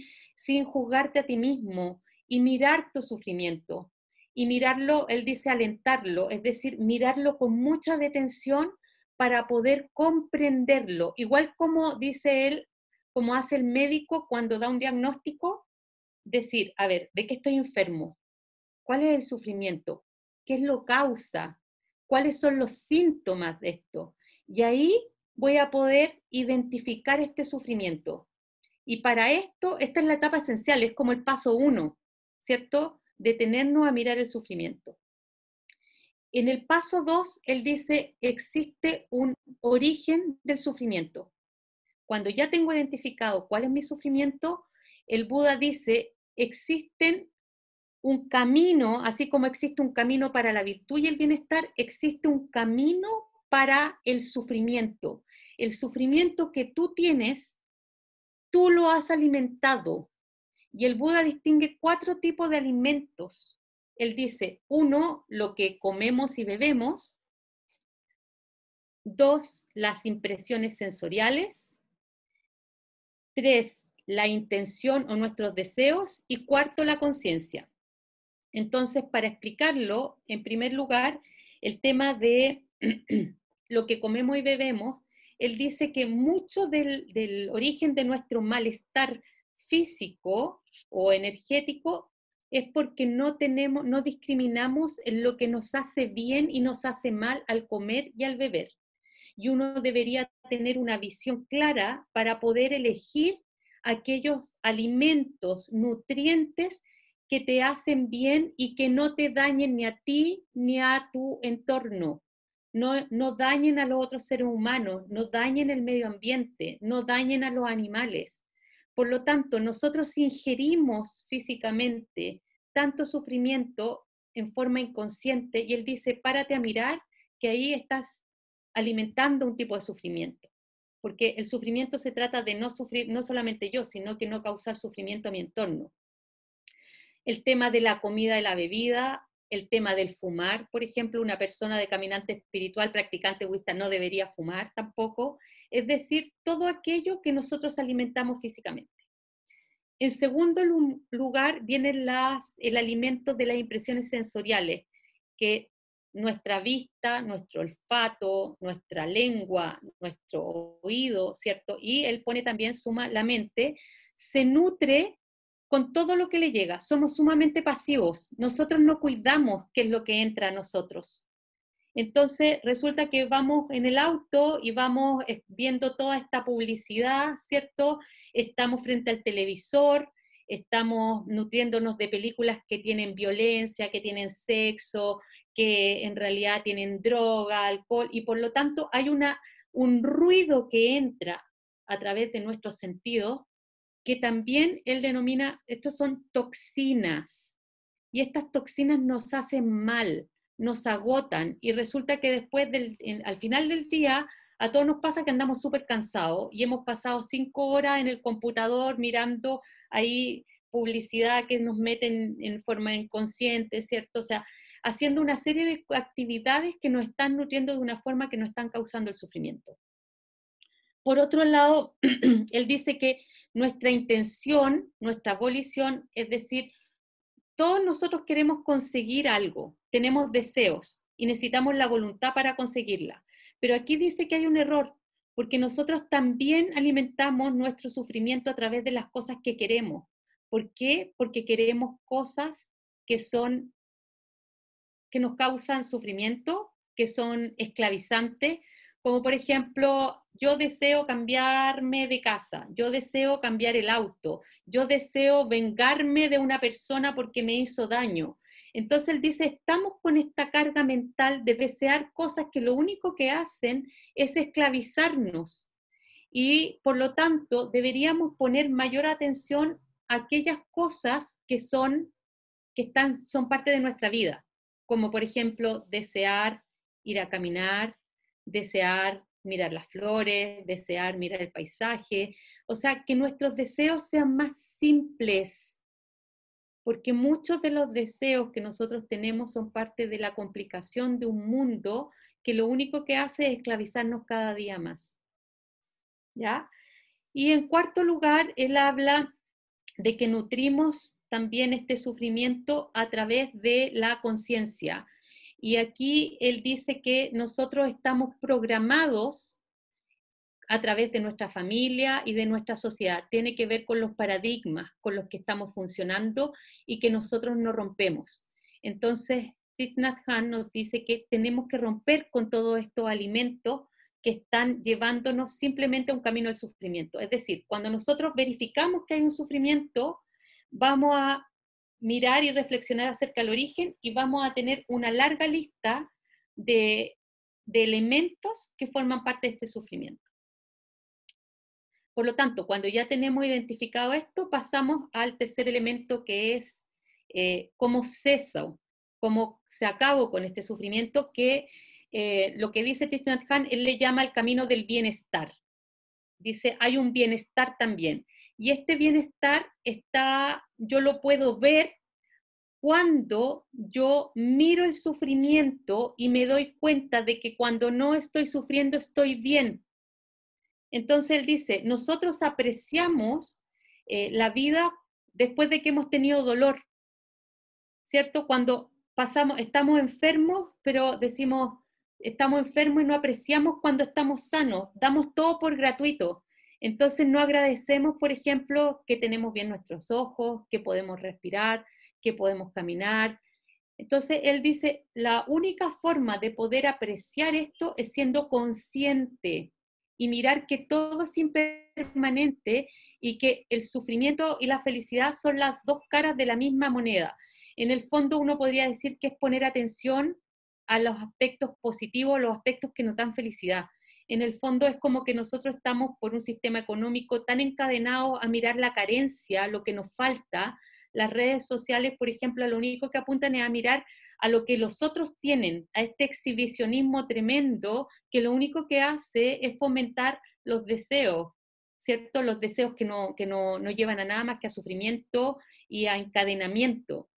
juzgarte a ti mismo, y mirar tu sufrimiento. Y mirarlo, él dice alentarlo, es decir, mirarlo con mucha detención para poder comprenderlo. Igual como dice él, como hace el médico cuando da un diagnóstico, decir, a ver, ¿de qué estoy enfermo? ¿Cuál es el sufrimiento? ¿Qué lo causa? ¿Cuáles son los síntomas de esto? Y ahí voy a poder identificar este sufrimiento. Y para esto, esta es la etapa esencial, es como el paso 1, ¿cierto? Detenernos a mirar el sufrimiento. En el paso 2, él dice, existe un origen del sufrimiento. Cuando ya tengo identificado cuál es mi sufrimiento, el Buda dice, existen un camino, así como existe un camino para la virtud y el bienestar, existe un camino para el sufrimiento. El sufrimiento que tú tienes, tú lo has alimentado. Y el Buda distingue 4 tipos de alimentos. Él dice, 1, lo que comemos y bebemos. 2, las impresiones sensoriales. 3, la intención o nuestros deseos. Y 4, la conciencia. Entonces, para explicarlo, en primer lugar, el tema de lo que comemos y bebemos, él dice que mucho del origen de nuestro malestar físico o energético es porque no discriminamos en lo que nos hace bien y nos hace mal al comer y al beber. Y uno debería tener una visión clara para poder elegir aquellos alimentos, nutrientes que te hacen bien y que no te dañen ni a ti ni a tu entorno. No dañen a los otros seres humanos, no dañen el medio ambiente, no dañen a los animales. Por lo tanto, nosotros ingerimos físicamente tanto sufrimiento en forma inconsciente, y él dice, párate a mirar que ahí estás alimentando un tipo de sufrimiento. Porque el sufrimiento se trata de no sufrir, no solamente yo, sino que no causar sufrimiento a mi entorno. El tema de la comida y la bebida, el tema del fumar, por ejemplo, una persona de caminante espiritual, practicante budista, no debería fumar tampoco. Es decir, todo aquello que nosotros alimentamos físicamente. En segundo lugar, viene el alimento de las impresiones sensoriales, que nuestra vista, nuestro olfato, nuestra lengua, nuestro oído, ¿cierto? Y él pone también, suma la mente, se nutre con todo lo que le llega. Somos sumamente pasivos. Nosotros no cuidamos qué es lo que entra a nosotros. Entonces resulta que vamos en el auto y vamos viendo toda esta publicidad, ¿cierto? Estamos frente al televisor, estamos nutriéndonos de películas que tienen violencia, que tienen sexo, que en realidad tienen droga, alcohol, y por lo tanto hay un ruido que entra a través de nuestros sentidos, que también él denomina, estos son toxinas, y estas toxinas nos hacen mal, nos agotan, y resulta que después, al final del día, a todos nos pasa que andamos súper cansados, y hemos pasado 5 horas en el computador mirando ahí publicidad que nos meten en forma inconsciente, ¿cierto? O sea, haciendo una serie de actividades que nos están nutriendo de una forma que nos están causando el sufrimiento. Por otro lado, él dice que nuestra intención, nuestra volición, es decir, todos nosotros queremos conseguir algo, tenemos deseos, y necesitamos la voluntad para conseguirla. Pero aquí dice que hay un error, porque nosotros también alimentamos nuestro sufrimiento a través de las cosas que queremos. ¿Por qué? Porque queremos cosas que nos causan sufrimiento, que son esclavizantes, como por ejemplo, yo deseo cambiarme de casa, yo deseo cambiar el auto, yo deseo vengarme de una persona porque me hizo daño. Entonces él dice, estamos con esta carga mental de desear cosas que lo único que hacen es esclavizarnos. Y por lo tanto, deberíamos poner mayor atención a aquellas cosas son parte de nuestra vida, como por ejemplo desear ir a caminar, desear mirar las flores, desear mirar el paisaje, o sea, que nuestros deseos sean más simples, porque muchos de los deseos que nosotros tenemos son parte de la complicación de un mundo que lo único que hace es esclavizarnos cada día más. ¿Ya? Y en cuarto lugar, él habla de que nutrimos también este sufrimiento a través de la conciencia. Y aquí él dice que nosotros estamos programados a través de nuestra familia y de nuestra sociedad. Tiene que ver con los paradigmas con los que estamos funcionando y que nosotros no rompemos. Entonces, Thich Nhat Hanh nos dice que tenemos que romper con todos estos alimentos que están llevándonos simplemente a un camino del sufrimiento. Es decir, cuando nosotros verificamos que hay un sufrimiento, vamos a mirar y reflexionar acerca del origen y vamos a tener una larga lista de elementos que forman parte de este sufrimiento. Por lo tanto, cuando ya tenemos identificado esto, pasamos al tercer elemento, que es cómo ceso, cómo se acabó con este sufrimiento, que lo que dice Thich Nhat Hanh, él le llama el camino del bienestar. Dice, hay un bienestar también. Y este bienestar yo lo puedo ver cuando yo miro el sufrimiento y me doy cuenta de que cuando no estoy sufriendo estoy bien. Entonces él dice, nosotros apreciamos la vida después de que hemos tenido dolor, ¿cierto? Cuando estamos enfermos, pero decimos, estamos enfermos y no apreciamos cuando estamos sanos, damos todo por gratuito. Entonces no agradecemos, por ejemplo, que tenemos bien nuestros ojos, que podemos respirar, que podemos caminar. Entonces él dice, la única forma de poder apreciar esto es siendo consciente y mirar que todo es impermanente y que el sufrimiento y la felicidad son las dos caras de la misma moneda. En el fondo uno podría decir que es poner atención a los aspectos positivos, los aspectos que nos dan felicidad. En el fondo es como que nosotros estamos por un sistema económico tan encadenado a mirar la carencia, lo que nos falta. Las redes sociales, por ejemplo, lo único que apuntan es a mirar a lo que los otros tienen, a este exhibicionismo tremendo que lo único que hace es fomentar los deseos, ¿cierto? Los deseos que no llevan a nada más que a sufrimiento y a encadenamiento,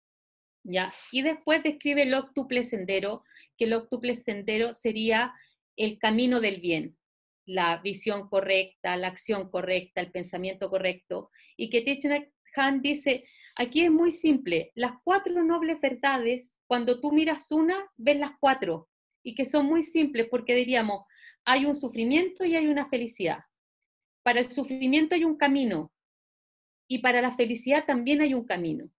¿ya? Y después describe el óctuple sendero, que el óctuple sendero sería el camino del bien, la visión correcta, la acción correcta, el pensamiento correcto, y que Thich Nhat Hanh dice, aquí es muy simple, las 4 nobles verdades, cuando tú miras una, ves las 4, y que son muy simples porque diríamos, hay un sufrimiento y hay una felicidad. Para el sufrimiento hay un camino, y para la felicidad también hay un camino.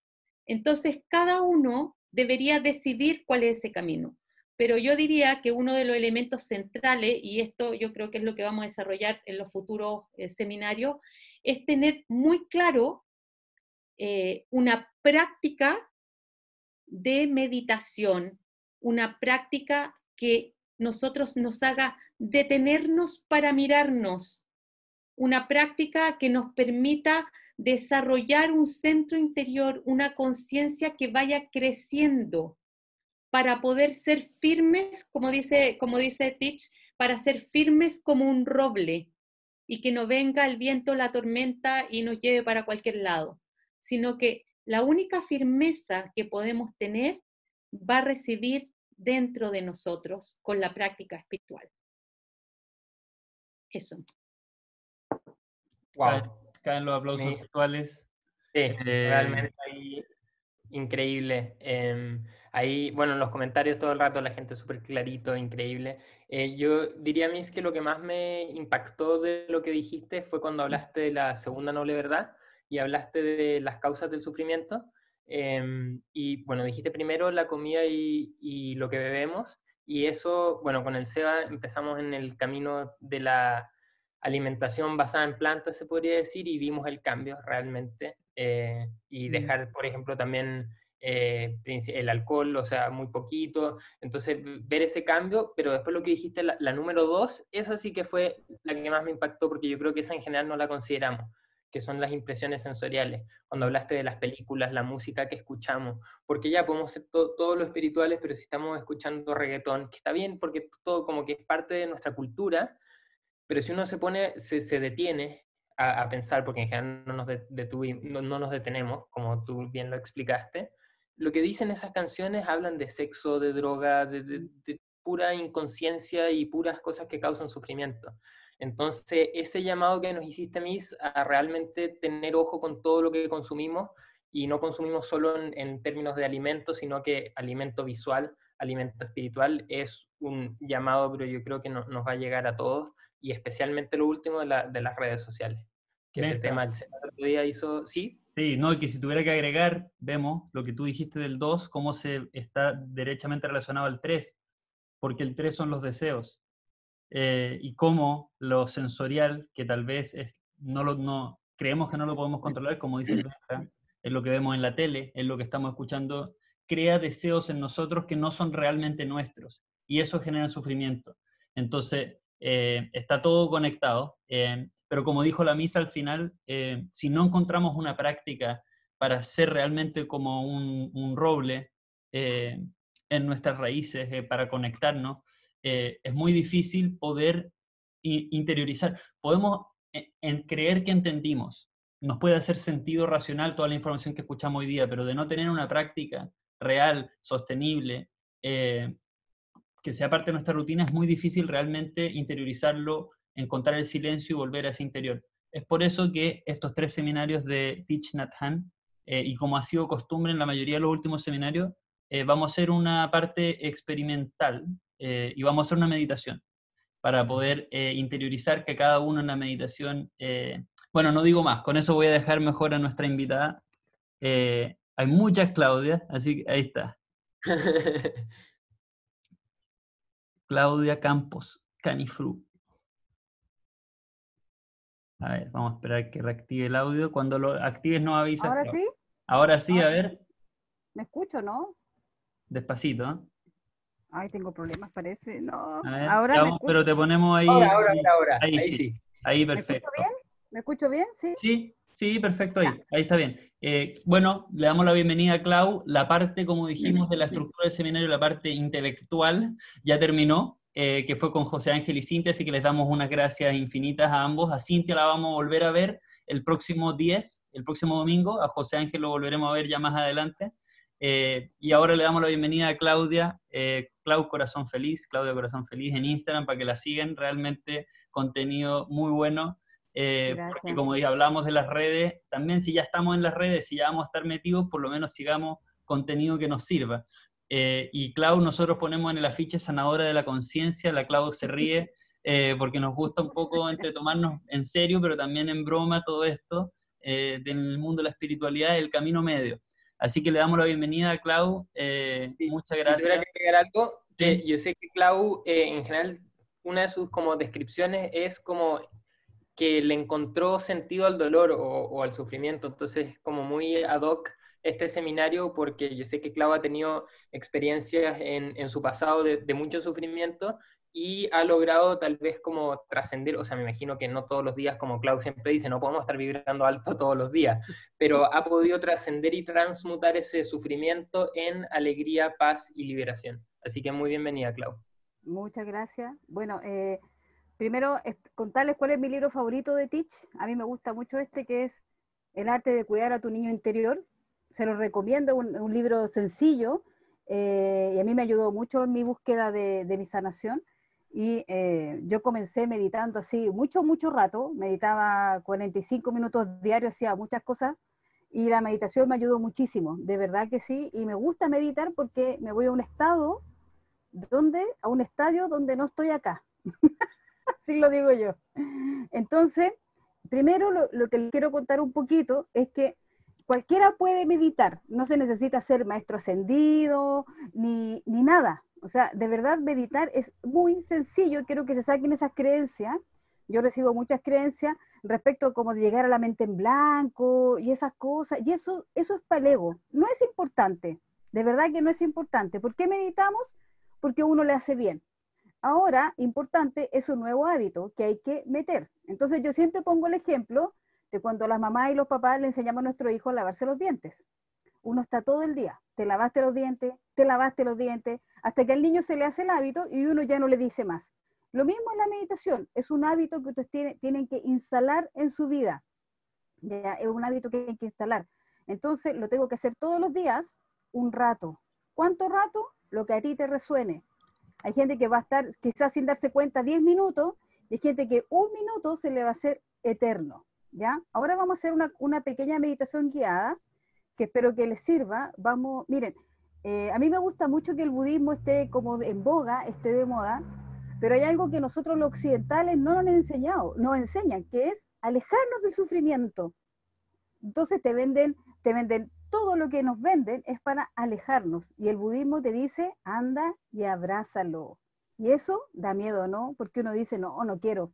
Entonces, cada uno debería decidir cuál es ese camino. Pero yo diría que uno de los elementos centrales, y esto yo creo que es lo que vamos a desarrollar en los futuros seminarios, es tener muy claro una práctica de meditación, una práctica que nosotros nos haga detenernos para mirarnos, una práctica que nos permita desarrollar un centro interior, una conciencia que vaya creciendo para poder ser firmes, como dice Thich, para ser firmes como un roble y que no venga el viento, la tormenta y nos lleve para cualquier lado, sino que la única firmeza que podemos tener va a residir dentro de nosotros con la práctica espiritual. Eso. Wow. Caen los aplausos Sí. virtuales. Sí, realmente ahí increíble. Ahí, bueno, en los comentarios todo el rato la gente súper clarito, increíble. Yo diría, Miss, que lo que más me impactó de lo que dijiste fue cuando hablaste de la segunda noble verdad y hablaste de las causas del sufrimiento. Y bueno, dijiste primero la comida y lo que bebemos. Y eso, bueno, con el SEBA empezamos en el camino de la alimentación basada en plantas, se podría decir, y vimos el cambio realmente. Y dejar, por ejemplo, también el alcohol, o sea, muy poquito. Entonces, ver ese cambio, pero después lo que dijiste, la número 2, esa sí que fue la que más me impactó, porque yo creo que esa en general no la consideramos, que son las impresiones sensoriales. Cuando hablaste de las películas, la música que escuchamos, porque ya podemos ser todos los espirituales, pero si estamos escuchando reggaetón, que está bien porque todo como que es parte de nuestra cultura, pero si uno se pone, se detiene a pensar, porque en general no nos detenemos, como tú bien lo explicaste, lo que dicen esas canciones hablan de sexo, de droga, de pura inconsciencia y puras cosas que causan sufrimiento. Entonces, ese llamado que nos hiciste, Miss, a realmente tener ojo con todo lo que consumimos, y no consumimos solo en términos de alimento, sino que alimento visual, alimento espiritual, es un llamado, pero yo creo que nos va a llegar a todos, y especialmente lo último de las redes sociales, que ese tema el otro día hizo, ¿sí? Sí, no, y que si tuviera que agregar, vemos lo que tú dijiste del 2, cómo se está derechamente relacionado al 3, porque el 3 son los deseos, y cómo lo sensorial, que tal vez no, creemos que no lo podemos controlar, como dice el Benja, es lo que vemos en la tele, es lo que estamos escuchando, crea deseos en nosotros que no son realmente nuestros, y eso genera sufrimiento. Entonces, está todo conectado, pero como dijo la misa al final, si no encontramos una práctica para ser realmente como un roble en nuestras raíces, para conectarnos, es muy difícil poder interiorizar. Podemos creer que entendimos, nos puede hacer sentido racional toda la información que escuchamos hoy día, pero de no tener una práctica real, sostenible, que sea parte de nuestra rutina, es muy difícil realmente interiorizarlo, encontrar el silencio y volver a ese interior. Es por eso que estos 3 seminarios de Thich Nhat Hanh, y como ha sido costumbre en la mayoría de los últimos seminarios, vamos a hacer una parte experimental, y vamos a hacer una meditación para poder interiorizar que cada uno en la meditación, bueno, no digo más, con eso voy a dejar mejor a nuestra invitada. Hay muchas Claudias, así que ahí está. Claudia Campos, Canifru. A ver, vamos a esperar que reactive el audio. Cuando lo actives nos avisas. ¿Ahora Claudia. sí? Ahora sí, a Ahora ver. ¿Me escucho, no? Despacito, ¿eh? Ay, tengo problemas, parece. No. A ver, Ahora ya me vamos, escucho. pero te ponemos ahí. Ahora, Ahí ahí sí. sí. Ahí ¿Me escucho perfecto. bien? ¿Me escucho bien? Sí. Sí, sí, perfecto ahí. Ahí está bien. Bueno, le damos la bienvenida a Clau. La parte, como dijimos, de la estructura del seminario, la parte intelectual, ya terminó, que fue con José Ángel y Cintia, así que les damos unas gracias infinitas a ambos. A Cintia la vamos a volver a ver el próximo 10, el próximo domingo. A José Ángel lo volveremos a ver ya más adelante. Y ahora le damos la bienvenida a Claudia, Clau Corazón Feliz, Claudia Corazón Feliz en Instagram, para que la sigan. Realmente contenido muy bueno. Porque como ya hablamos de las redes, también si ya estamos en las redes, si ya vamos a estar metidos, por lo menos sigamos contenido que nos sirva. Y Clau, nosotros ponemos en el afiche sanadora de la conciencia, la Clau se ríe, porque nos gusta un poco entre tomarnos en serio, pero también en broma todo esto, del mundo de la espiritualidad, el camino medio. Así que le damos la bienvenida a Clau, muchas gracias. Si tuviera que agregar algo, que Sí. yo sé que Clau, en general, una de sus como descripciones es como que le encontró sentido al dolor o al sufrimiento, entonces como muy ad hoc este seminario, porque yo sé que Clau ha tenido experiencias en su pasado de mucho sufrimiento y ha logrado tal vez como trascender, o sea, me imagino que no todos los días, como Clau siempre dice, no podemos estar vibrando alto todos los días, pero ha podido trascender y transmutar ese sufrimiento en alegría, paz y liberación. Así que muy bienvenida, Clau. Muchas gracias. Bueno, primero contarles cuál es mi libro favorito de Thich. A mí me gusta mucho este, que es El arte de cuidar a tu niño interior. Se lo recomiendo, un libro sencillo, y a mí me ayudó mucho en mi búsqueda de mi sanación. Y yo comencé meditando así mucho rato, meditaba 45 minutos diarios, hacía muchas cosas, y la meditación me ayudó muchísimo, de verdad que sí, y me gusta meditar porque me voy a un estado a un estadio donde no estoy acá, así lo digo yo. Entonces, primero lo que les quiero contar un poquito es que cualquiera puede meditar, no se necesita ser maestro ascendido ni nada. O sea, de verdad meditar es muy sencillo, quiero que se saquen esas creencias. Yo recibo muchas creencias respecto a cómo llegar a la mente en blanco y esas cosas, y eso es para el ego, no es importante, de verdad que no es importante. ¿Por qué meditamos? Porque a uno le hace bien. Ahora, importante es un nuevo hábito que hay que meter. Entonces yo siempre pongo el ejemplo de cuando las mamás y los papás le enseñamos a nuestro hijo a lavarse los dientes. Uno está todo el día, te lavaste los dientes, hasta que al niño se le hace el hábito y uno ya no le dice más. Lo mismo en la meditación, es un hábito que ustedes tienen que instalar en su vida. Ya, es un hábito que hay que instalar. Entonces lo tengo que hacer todos los días, un rato. ¿Cuánto rato? Lo que a ti te resuene. Hay gente que va a estar quizás sin darse cuenta 10 minutos, y hay gente que un minuto se le va a hacer eterno, ¿ya? Ahora vamos a hacer una pequeña meditación guiada, que espero que les sirva. Vamos, miren, a mí me gusta mucho que el budismo esté como en boga, esté de moda, pero hay algo que nosotros los occidentales no nos han enseñado, nos enseñan, que es alejarnos del sufrimiento. Entonces te venden todo lo que nos venden es para alejarnos. Y el budismo te dice, anda y abrázalo. Y eso da miedo, ¿no? Porque uno dice, no quiero.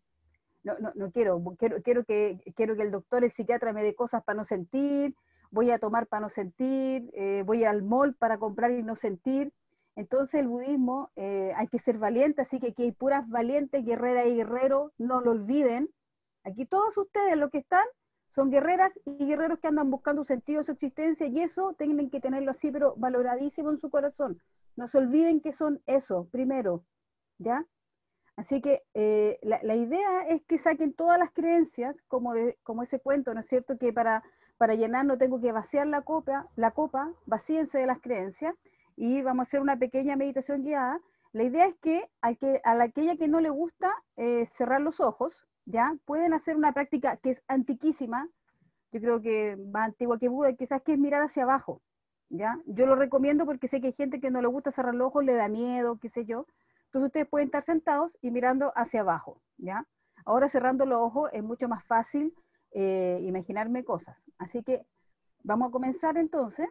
No quiero. Quiero que el doctor, el psiquiatra me dé cosas para no sentir, voy a tomar para no sentir, voy al mall para comprar y no sentir. Entonces el budismo, hay que ser valiente, así que aquí hay puras valientes, guerreras y guerreros, no lo olviden. Aquí todos ustedes, los que están, son guerreras y guerreros que andan buscando sentido de su existencia, y eso tienen que tenerlo así, pero valoradísimo en su corazón. No se olviden que son eso, primero, ¿ya? Así que la idea es que saquen todas las creencias, como ese cuento, ¿no es cierto? Que para llenar no tengo que vaciar la copa, vacíense de las creencias, y vamos a hacer una pequeña meditación guiada. La idea es que a aquella que no le gusta cerrar los ojos, ¿ya? Pueden hacer una práctica que es antiquísima, yo creo que más antigua que Buda, quizás, que es mirar hacia abajo, ¿ya? Yo lo recomiendo porque sé que hay gente que no le gusta cerrar los ojos, le da miedo, qué sé yo. Entonces ustedes pueden estar sentados y mirando hacia abajo, ¿ya? Ahora cerrando los ojos es mucho más fácil imaginarme cosas. Así que vamos a comenzar entonces,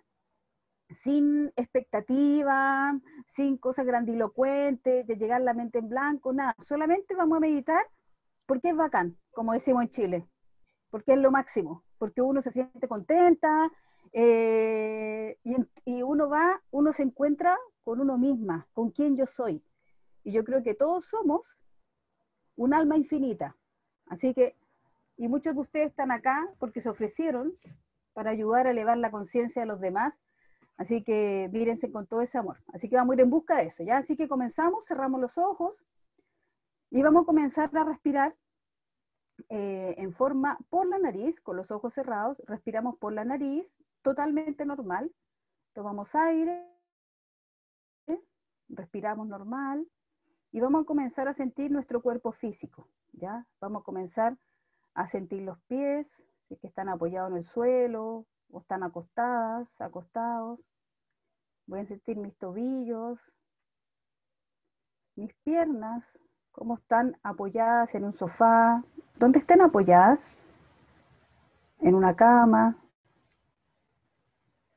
sin expectativa, sin cosas grandilocuentes, de llegar la mente en blanco, nada. Solamente vamos a meditar porque es bacán, como decimos en Chile, porque es lo máximo, porque uno se siente contenta, y uno se encuentra con uno misma, con quien yo soy. Y yo creo que todos somos un alma infinita. Así que, y muchos de ustedes están acá porque se ofrecieron para ayudar a elevar la conciencia de los demás. Así que mírense con todo ese amor. Así que vamos a ir en busca de eso, ¿ya? Así que comenzamos, cerramos los ojos y vamos a comenzar a respirar en forma por la nariz, con los ojos cerrados. Respiramos por la nariz, totalmente normal. Tomamos aire, respiramos normal. Y vamos a comenzar a sentir nuestro cuerpo físico, ¿ya? Vamos a comenzar a sentir los pies, si es que están apoyados en el suelo, o están acostados. Voy a sentir mis tobillos, mis piernas, cómo están apoyadas en un sofá, donde estén apoyadas, en una cama.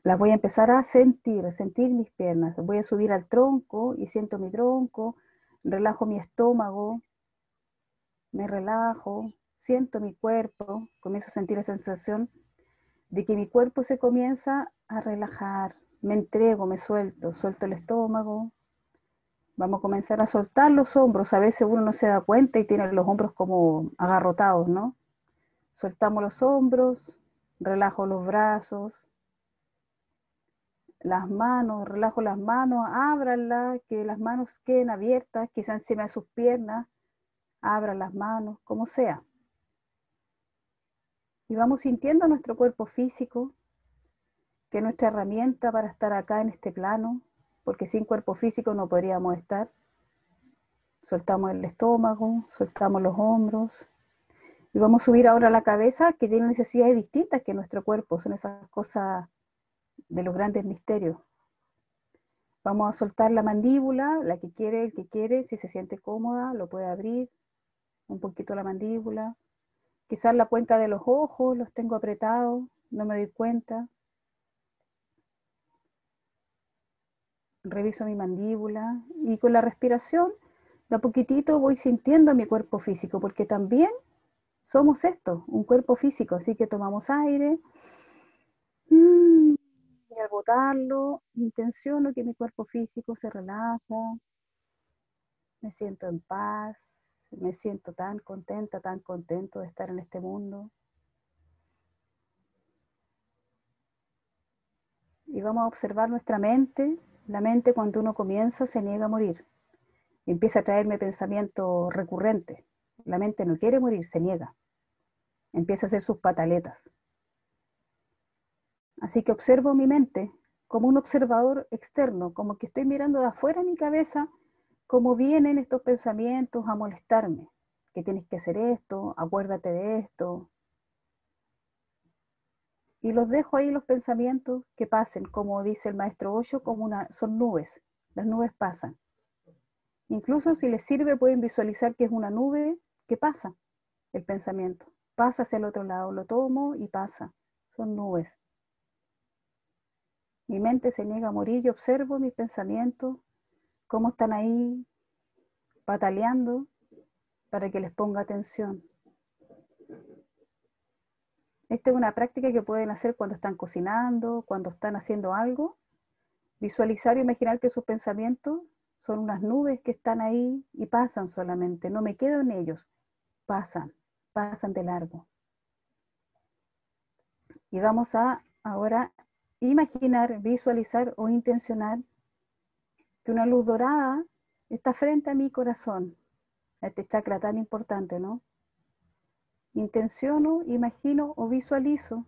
Las voy a empezar a sentir mis piernas. Voy a subir al tronco y siento mi tronco. Relajo mi estómago, me relajo, siento mi cuerpo, comienzo a sentir la sensación de que mi cuerpo se comienza a relajar, me entrego, me suelto el estómago. Vamos a comenzar a soltar los hombros. A veces uno no se da cuenta y tiene los hombros como agarrotados, ¿no? Soltamos los hombros, relajo los brazos, las manos, relajo las manos, ábranlas, que las manos queden abiertas, quizás encima de sus piernas, abran las manos, como sea. Y vamos sintiendo nuestro cuerpo físico, que es nuestra herramienta para estar acá en este plano, porque sin cuerpo físico no podríamos estar. Soltamos el estómago, soltamos los hombros, Y vamos a subir ahora la cabeza, que tiene necesidades distintas que nuestro cuerpo, son esas cosas de los grandes misterios. Vamos a soltar la mandíbula, la que quiere, el que quiere, si se siente cómoda, lo puede abrir un poquito la mandíbula. Quizás la cuenca de los ojos los tengo apretados, no me doy cuenta. Reviso mi mandíbula y con la respiración, de a poquitito voy sintiendo mi cuerpo físico, porque también somos esto, un cuerpo físico, así que tomamos aire. Y al botarlo, intenciono que mi cuerpo físico se relaja, me siento en paz, me siento tan contenta, tan contento de estar en este mundo. Y vamos a observar nuestra mente. La mente, cuando uno comienza, se niega a morir. Empieza a traerme pensamientos recurrentes. La mente no quiere morir, se niega. Empieza a hacer sus pataletas. Así que observo mi mente como un observador externo, como que estoy mirando de afuera de mi cabeza cómo vienen estos pensamientos a molestarme. Que tienes que hacer esto, acuérdate de esto. Y los dejo ahí los pensamientos que pasen, como dice el maestro Osho, son nubes. Las nubes pasan. Incluso si les sirve pueden visualizar que es una nube que pasa el pensamiento. Pasa hacia el otro lado, lo tomo y pasa. Son nubes. Mi mente se niega a morir y observo mis pensamientos, cómo están ahí pataleando para que les ponga atención. Esta es una práctica que pueden hacer cuando están cocinando, cuando están haciendo algo. Visualizar y imaginar que sus pensamientos son unas nubes que están ahí y pasan solamente. No me quedo en ellos. Pasan de largo. Y vamos a ahora imaginar, visualizar o intencionar que una luz dorada está frente a mi corazón, a este chakra tan importante, ¿no? Intenciono, imagino o visualizo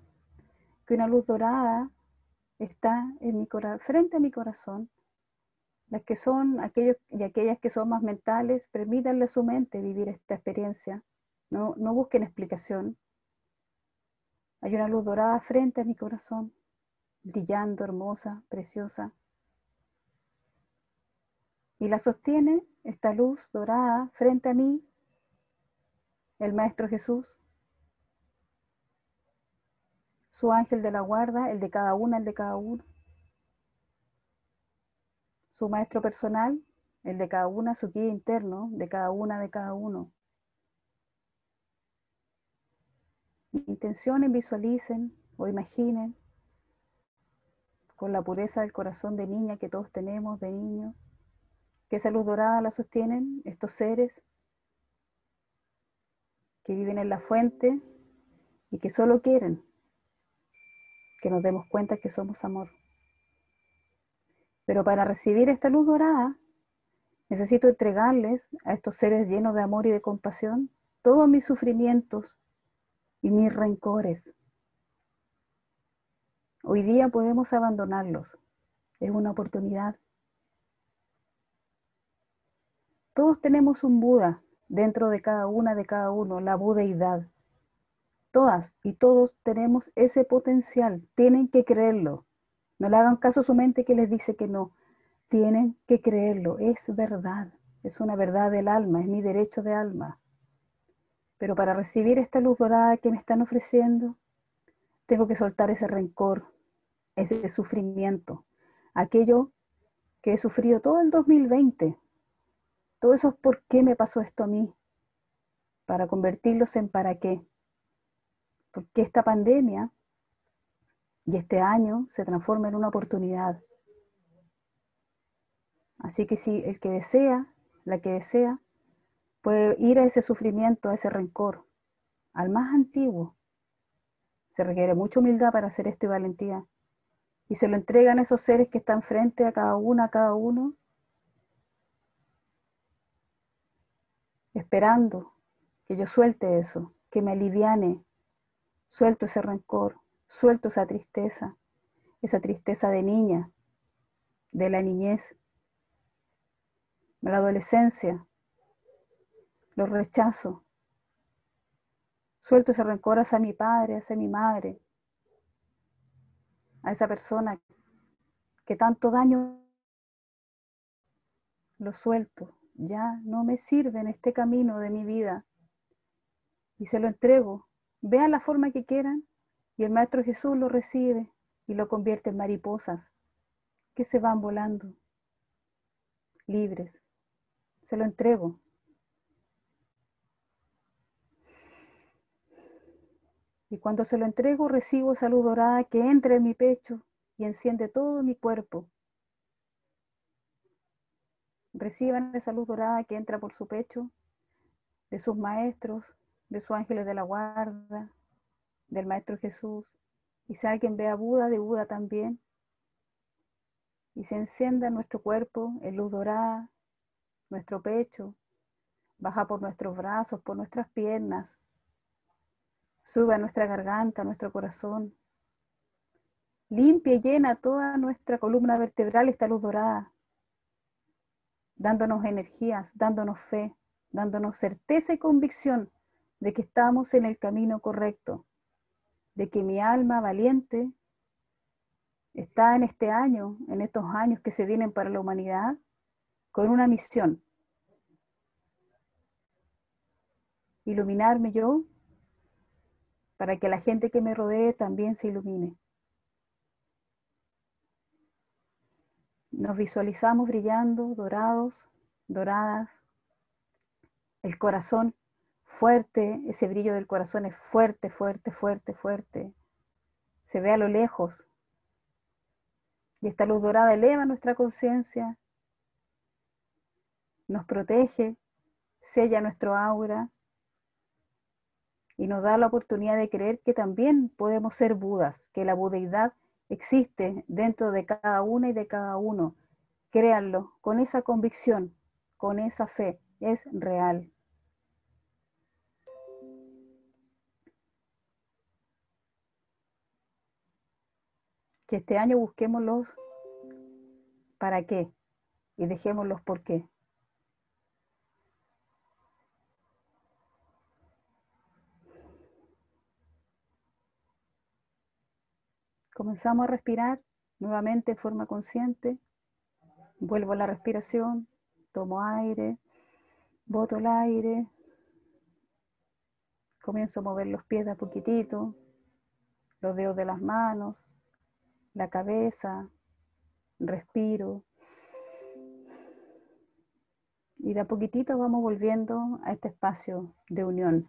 que una luz dorada está frente a mi corazón. Las que son aquellos y aquellas que son más mentales, permítanle a su mente vivir esta experiencia. No busquen explicación. Hay una luz dorada frente a mi corazón, brillando, hermosa, preciosa. Y la sostiene esta luz dorada frente a mí, el Maestro Jesús, su ángel de la guarda, el de cada una, el de cada uno, su maestro personal, el de cada una, su guía interno, de cada una, de cada uno. Intencionen, visualicen o imaginen con la pureza del corazón de niña que todos tenemos, de niño, que esa luz dorada la sostienen estos seres que viven en la fuente y que solo quieren que nos demos cuenta que somos amor. Pero para recibir esta luz dorada, necesito entregarles a estos seres llenos de amor y de compasión todos mis sufrimientos y mis rencores. Hoy día podemos abandonarlos. Es una oportunidad. Todos tenemos un Buda dentro de cada una, de cada uno, la budeidad. Todas y todos tenemos ese potencial. Tienen que creerlo. No le hagan caso a su mente que les dice que no. Tienen que creerlo. Es verdad. Es una verdad del alma. Es mi derecho de alma. Pero para recibir esta luz dorada que me están ofreciendo, tengo que soltar ese rencor, ese sufrimiento. Aquello que he sufrido todo el 2020. Todo eso es por qué me pasó esto a mí. Para convertirlos en para qué. Porque esta pandemia y este año se transforma en una oportunidad. Así que si el que desea, la que desea, puede ir a ese sufrimiento, a ese rencor, al más antiguo. Se requiere mucha humildad para hacer esto y valentía. Y se lo entregan a esos seres que están frente a cada una, a cada uno, esperando que yo suelte eso, que me aliviane, suelto ese rencor, suelto esa tristeza de niña, de la niñez, de la adolescencia, lo rechazo. Suelto ese rencor hacia mi padre, hacia mi madre, a esa persona que tanto daño. Lo suelto, ya no me sirve en este camino de mi vida y se lo entrego. Vean la forma que quieran y el Maestro Jesús lo recibe y lo convierte en mariposas que se van volando, libres. Se lo entrego. Y cuando se lo entrego, recibo esa luz dorada que entra en mi pecho y enciende todo mi cuerpo. Reciban esa luz dorada que entra por su pecho, de sus maestros, de sus ángeles de la guarda, del Maestro Jesús. Y si alguien ve a Buda, de Buda también. Y se encienda en nuestro cuerpo en luz dorada, nuestro pecho, baja por nuestros brazos, por nuestras piernas, sube a nuestra garganta, a nuestro corazón. Limpia y llena toda nuestra columna vertebral esta luz dorada, dándonos energías, dándonos fe, dándonos certeza y convicción de que estamos en el camino correcto, de que mi alma valiente está en este año, en estos años que se vienen para la humanidad, con una misión: iluminarme yo para que la gente que me rodee también se ilumine. Nos visualizamos brillando, dorados, doradas. El corazón fuerte, ese brillo del corazón es fuerte, fuerte, fuerte, fuerte. Se ve a lo lejos. Y esta luz dorada eleva nuestra conciencia, nos protege, sella nuestro aura y nos da la oportunidad de creer que también podemos ser Budas, que la budeidad existe dentro de cada una y de cada uno. Créanlo, con esa convicción, con esa fe, es real. Que este año busquemos los para qué y dejemos los por qué. Comenzamos a respirar nuevamente en forma consciente. Vuelvo a la respiración, tomo aire, boto el aire, comienzo a mover los pies de a poquitito, los dedos de las manos, la cabeza, respiro. Y de a poquitito vamos volviendo a este espacio de unión.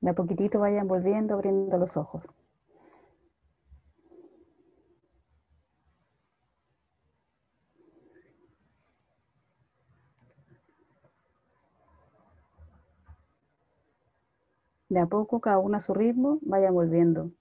De a poquitito vayan volviendo, abriendo los ojos. De a poco, cada uno a su ritmo, vayan volviendo.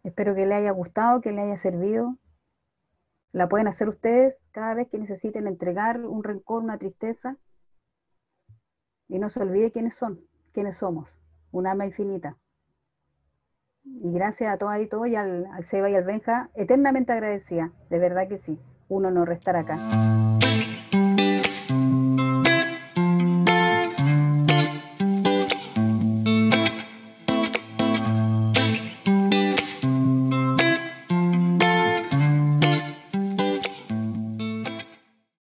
Espero que les haya gustado, que les haya servido. La pueden hacer ustedes cada vez que necesiten entregar un rencor, una tristeza. Y no se olvide quiénes son, quiénes somos. Un alma infinita. Y gracias a todas y todos, y al Seba y al Benja, eternamente agradecida. De verdad que sí. Un honor estar acá.